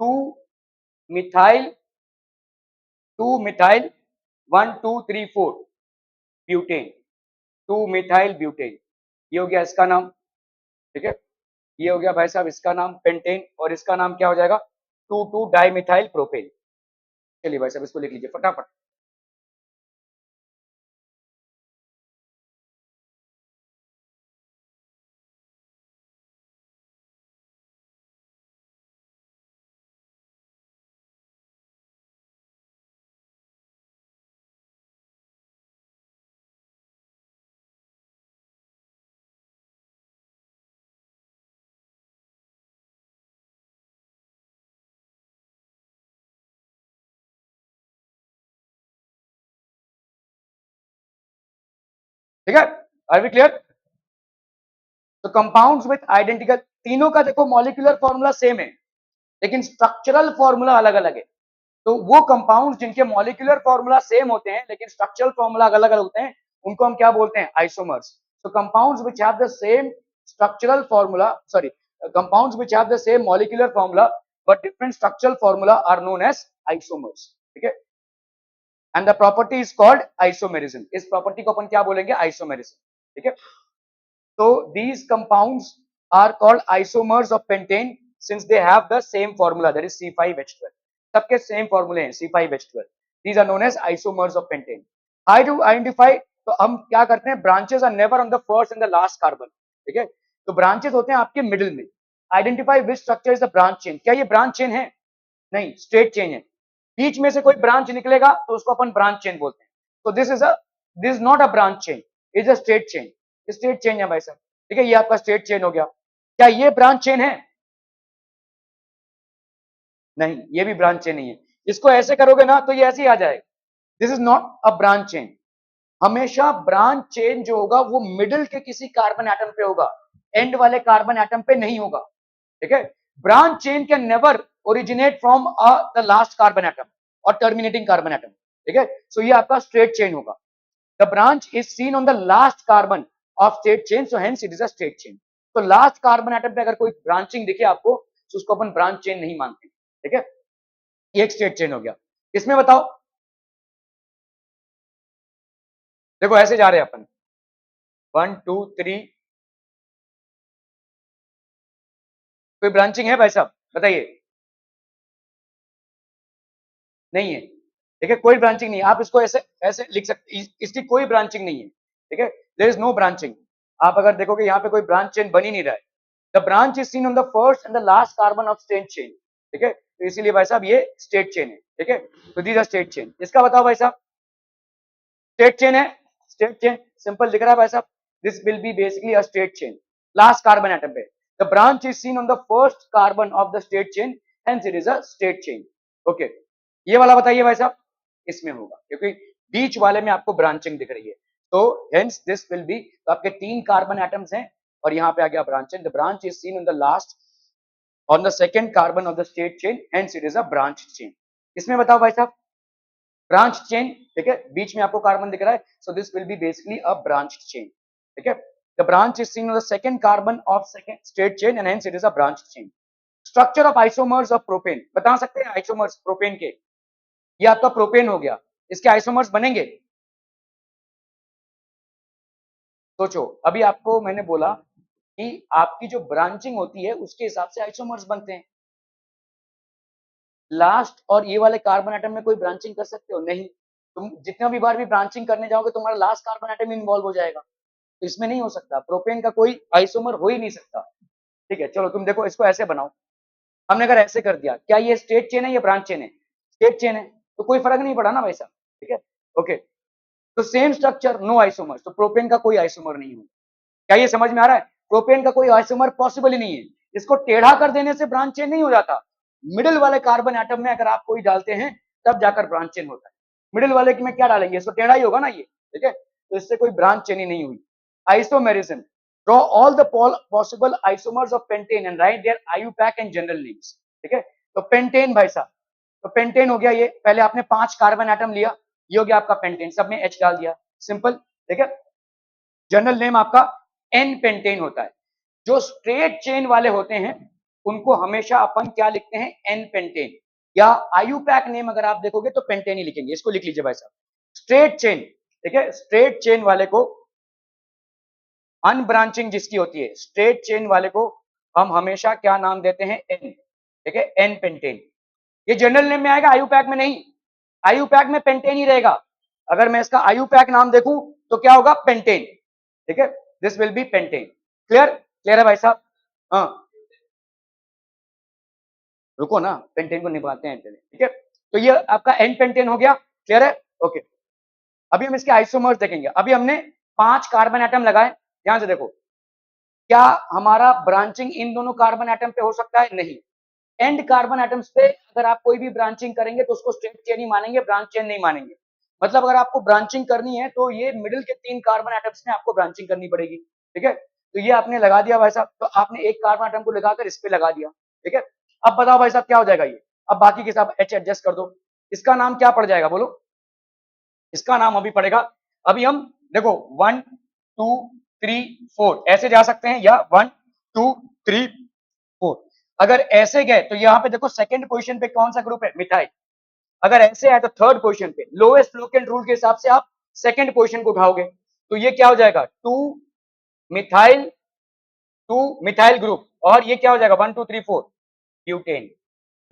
2 methyl 1 2 3 4 butane, 2 methyl butane, ये हो गया इसका नाम। ठीक है, ये हो गया भाई साहब इसका नाम पेंटेन, और इसका नाम क्या हो जाएगा 2 डाई मिथाइल प्रोपेन। चलिए भाई साहब इसको लिख लीजिए फटाफट। ठीक है, आर वी क्लियर? तो कंपाउंड्स विथ आइडेंटिकल, तीनों का देखो मॉलिक्यूलर फॉर्मूला सेम है लेकिन स्ट्रक्चरल फॉर्मूला अलग अलग है। तो वो कंपाउंड जिनके मॉलिक्यूलर फॉर्मूला सेम होते हैं लेकिन स्ट्रक्चरल फॉर्मूला अलग अलग होते हैं, उनको हम क्या बोलते हैं आइसोमर्स। तो compounds which have the same structural formula, sorry, compounds which have the same molecular formula but different structural formula are known as isomers. ठीक है, and the property is called isomerism, इस प्रॉपर्टी को अपन क्या बोलेंगे आइसोमेरिज्म। ठीक है, so these compounds are called isomers of pentane since they have the same formula, that is C5H12, सबके सेम फॉर्मूले हैं C5H12, these are known as isomers of pentane। how to identify, तो हम क्या करते हैं, branches are never on the first and the last carbon। ठीक है, तो branches होते हैं आपके मिडिल में। identify which structure is the branch chain, क्या ये ब्रांच चेन है? नहीं, स्ट्रेट चेन है। बीच में से कोई ब्रांच निकलेगा तो उसको अपन ब्रांच चेन बोलते हैं। तो this is not a branch chain, is a straight chain, straight chain है भाई साहब। ठीक है, ये आपका स्ट्रेट चेन हो गया। क्या ये ब्रांच चेन है? नहीं, ये भी ब्रांच चेन नहीं है। इसको ऐसे करोगे ना तो ये ऐसे ही आ जाएगा, this is not a branch chain. हमेशा ब्रांच चेन जो होगा वो मिडिल के किसी कार्बन एटम पे होगा, एंड वाले कार्बन एटम पे नहीं होगा। ठीक है, branch chain can never originate from the last carbon atom और टर्मिनेटिंग कार्बन एटम। ठीक है, सो ये आपका स्ट्रेट चेन होगा। The branch is seen on the last carbon of straight chain, so hence it is a straight chain. तो लास्ट कार्बन एटम पे अगर कोई ब्रांचिंग दिखे आपको तो उसको अपन ब्रांच चेन नहीं मानते। ठीक है, ये एक स्ट्रेट चेन हो गया। इसमें बताओ, देखो ऐसे जा रहे हैं अपन 1 2 3, कोई ब्रांचिंग है भाई साहब बताइए? नहीं है। ठीक है, कोई ब्रांचिंग नहीं है। आप इसको ऐसे ऐसे लिख सकते, इसकी कोई ब्रांचिंग नहीं है। ठीक है, देयर इज नो ब्रांचिंग। आप अगर देखोगे यहाँ पे कोई ब्रांच चेन बन ही नहीं रहा है। The branch is seen on the first and the last carbon of straight chain. ठीक है, तो इसीलिए भाई साहब ये स्ट्रेट चेन है। ठीक है, तो दीज आर स्ट्रेट चेन। इसका बताओ भाई साहब, स्ट्रेट चेन है, स्ट्रेट चेन सिंपल दिख रहा है भाई साहब, this will be basically a straight chain, last carbon atom पे। The branch is seen on the first carbon of the straight chain, hence it is a straight chain. Okay, ये वाला बताइए भाई साहब, इसमें होगा क्योंकि बीच वाले में आपको ब्रांचिंग दिख रही है, तो हेंस दिस विल बी, तो आपके 3 कार्बन एटम्स हैं और यहाँ पे आ गया branching. The branch is seen on the last on the second carbon of the straight chain, hence it is a branch chain. इसमें बताओ भाई साहब, ब्रांच चेन। ठीक है, बीच में आपको कार्बन दिख रहा है, so this will be basically a branch chain. ठीक है, the branch is seen on the second carbon of second straight chain and hence it is a branch chain. Structure of isomers of propane, बता सकते हैं आइसोमर्स प्रोपेन के? ये आपका प्रोपेन हो गया, इसके आइसोमर्स बनेंगे? सोचो, अभी आपको मैंने बोला कि आपकी जो ब्रांचिंग होती है उसके हिसाब से आइसोमर्स बनते हैं। लास्ट और ये वाले कार्बन एटम में कोई ब्रांचिंग कर सकते हो? नहीं, तुम जितना भी बार भी ब्रांचिंग करने जाओगे तुम्हारा लास्ट कार्बन एटम इन्वॉल्व हो जाएगा, तो इसमें नहीं हो सकता, प्रोपेन का कोई आइसोमर हो ही नहीं सकता। ठीक है, चलो तुम देखो इसको ऐसे बनाओ। हमने अगर ऐसे कर दिया, क्या ये स्ट्रेट चेन है या ब्रांच चेन है? स्ट्रेट चेन है, तो कोई फर्क नहीं पड़ा ना भाई साहब। ठीक है, ओके, तो सेम स्ट्रक्चर, नो आइसोमर, तो प्रोपेन का कोई आइसोमर नहीं होगा। क्या ये समझ में आ रहा है? प्रोपेन का कोई आइसोमर पॉसिबल ही नहीं है। इसको टेढ़ा कर देने से ब्रांच चेन नहीं हो जाता। मिडिल वाले कार्बन एटम में अगर आप कोई डालते हैं तब जाकर ब्रांच चेन होता है। मिडिल वाले में क्या डालेंगे, इसको टेढ़ा ही होगा ना ये। ठीक है, तो इससे कोई ब्रांच चेन ही नहीं हुई। Isomerism, draw all the possible isomers of pentane and write their IUPAC and general names. ठीक है, तो पेंटेन भाई साहब, तो पेंटेन हो गया ये, पहले आपने 5 कार्बन एटम लिया, ये हो गया आपका पेंटेन, सब में H डाल दिया, सिंपल, ठीक है। जनरल नेम आपका एन पेंटेन होता है। जो स्ट्रेट चेन वाले होते हैं उनको हमेशा अपन क्या लिखते हैं, एन पेंटेन, या आयुपैक नेम अगर आप देखोगे तो पेंटेन ही लिखेंगे, इसको लिख लीजिए भाई साहब, स्ट्रेट चेन, ठीक है। स्ट्रेट चेन वाले को, अनब्रांचिंग जिसकी होती है, स्ट्रेट चेन वाले को हम हमेशा क्या नाम देते हैं, एन, ठीक है, एन पेंटेन। ये जनरल नेम में आएगा, आयुपैक में नहीं, आयुपैक में पेंटेन ही रहेगा। अगर मैं इसका आयुपैक नाम देखूं तो क्या होगा, पेंटेन, ठीक है, this will B pentane. Clear, clear है भाई साहब? हाँ, रुको ना, पेंटेन को निभाते हैं, ठीक है। तो ये आपका एन पेंटेन हो गया, क्लियर है, ओके। अभी हम इसके आइसोमर्स देखेंगे। अभी हमने 5 कार्बन एटम लगाए, ध्यान से देखो, क्या हमारा ब्रांचिंग इन दोनों कार्बन एटम पे हो सकता है, नहीं। एंड कार्बन एटम्स पे अगर आप कोई भी ब्रांचिंग करेंगे तो उसको स्ट्रेट चेन ही मानेंगे, ब्रांच चेन नहीं मानेंगे। मतलब अगर आपको ब्रांचिंग करनी है तो ये मिडिल के 3 कार्बन एटम्स में आपको ब्रांचिंग करनी पड़ेगी, ठीक है। तो ये आपने लगा दिया भाई साहब, तो आपने एक कार्बन एटम को लगाकर इस पे लगा दिया, ठीक है। अब बताओ भाई साहब क्या हो जाएगा ये, अब बाकी के साथ H एडजस्ट कर दो, इसका नाम क्या पड़ जाएगा बोलो, इसका नाम अभी पड़ेगा, अभी हम देखो 1 2 3 4 ऐसे जा सकते हैं, या 1 2 3 4। अगर ऐसे गए तो यहाँ पे देखो सेकंड पोजीशन पे कौन सा ग्रुप है, मिथाइल। अगर ऐसे आए तो थर्ड पोजीशन पे, लोएस्ट लोकेंट रूल के हिसाब से आप सेकंड पोजीशन को उठाओगे, तो ये क्या हो जाएगा, 2 मिथाइल, 2 मिथाइल ग्रुप, और ये क्या हो जाएगा 1 2 3 4 butane,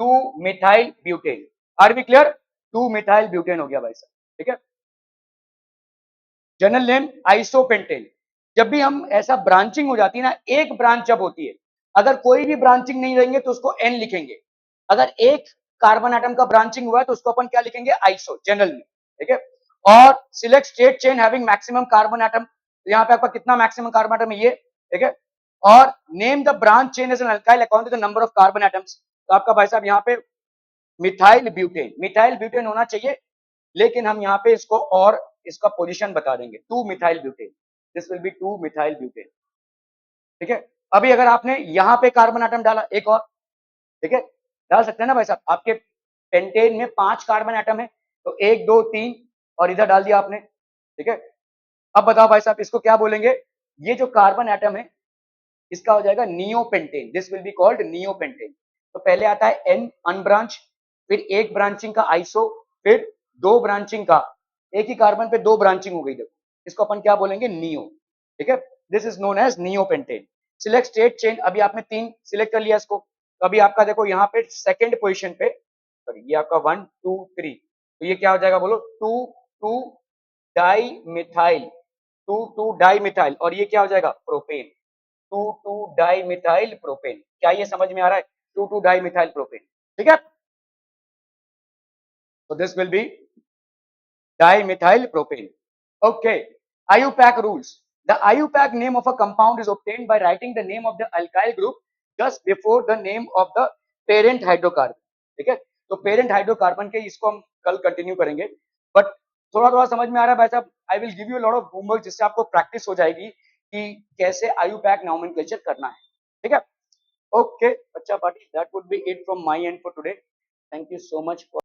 2 methyl butane. Are be clear, 2 methyl butane हो गया भाई साहब, ठीक है। General name isopentane. जब भी हम ऐसा ब्रांचिंग हो जाती है ना, एक ब्रांच जब होती है, अगर कोई भी ब्रांचिंग नहीं रहेंगे तो उसको एन लिखेंगे। अगर एक कार्बन एटम का ब्रांचिंग हुआ है तो उसको अपन क्या लिखेंगे, आइसो, जनरल में, ठीक है। और select straight chain having maximum carbon atom, यहाँ पे आपका कितना मैक्सिमम कार्बन एटम है, ये, ठीक है। और name the branch chain as an alkyl according to the number of carbon atoms. तो आपका भाई साहब यहाँ पे मिथाइल ब्यूटेन, मिथाइल ब्यूटेन होना चाहिए, लेकिन हम यहाँ पे इसको और इसका पोजीशन बता देंगे, 2 methyl butane, this will B 2 methyl butane, ठीक है। अभी अगर आपने यहाँ पे कार्बन एटम डाला एक और, ठीक है, डाल सकते हैं ना भाई साहब, आपके पेंटेन में 5 कार्बन एटम है, तो 1 2 3 और इधर डाल दिया आपने, ठीक है। अब बताओ भाई साहब इसको क्या बोलेंगे, ये जो कार्बन एटम है इसका हो जाएगा neopentane, this will be called neopentane. तो पहले आता है एन अनब्रांच, फिर एक ब्रांचिंग का आइसो, फिर 2 ब्रांचिंग का, एक ही कार्बन पे 2 ब्रांचिंग हो गई, देखो इसको अपन क्या बोलेंगे, नियो, ठीक है, this is known as neopentane. Select straight chain, अभी आपने 3 सिलेक्ट कर लिया इसको, तो अभी आपका देखो यहाँ पे सेकंड पोजीशन पे, सॉरी ये आपका 1 2 3, तो ये क्या हो जाएगा बोलो, 2 2 डाई मिथाइल, 2 2 डाई मिथाइल, और ये क्या हो जाएगा, प्रोपेन, 2 2 डाई मिथाइल प्रोपेन। क्या ये समझ में आ रहा है, 2 2 डाई मिथाइल प्रोपेन, ठीक है। So this will be dimethyl propane. Okay. IUPAC rules. The IUPAC name of a compound is obtained by writing the name of the alkyl group just before the name of the parent hydrocarbon. ठीक है, तो पेरेंट हाइड्रोकार्बन के इसको हम कल कंटिन्यू करेंगे, बट थोड़ा थोड़ा समझ में आ रहा है भाई साहब। I will give you lot of homework जिससे आपको प्रैक्टिस हो जाएगी कि कैसे IUPAC नॉमेनक्लेचर करना है, ठीक है। ओके बच्चा party, that would be it from my and for today. Thank you so much for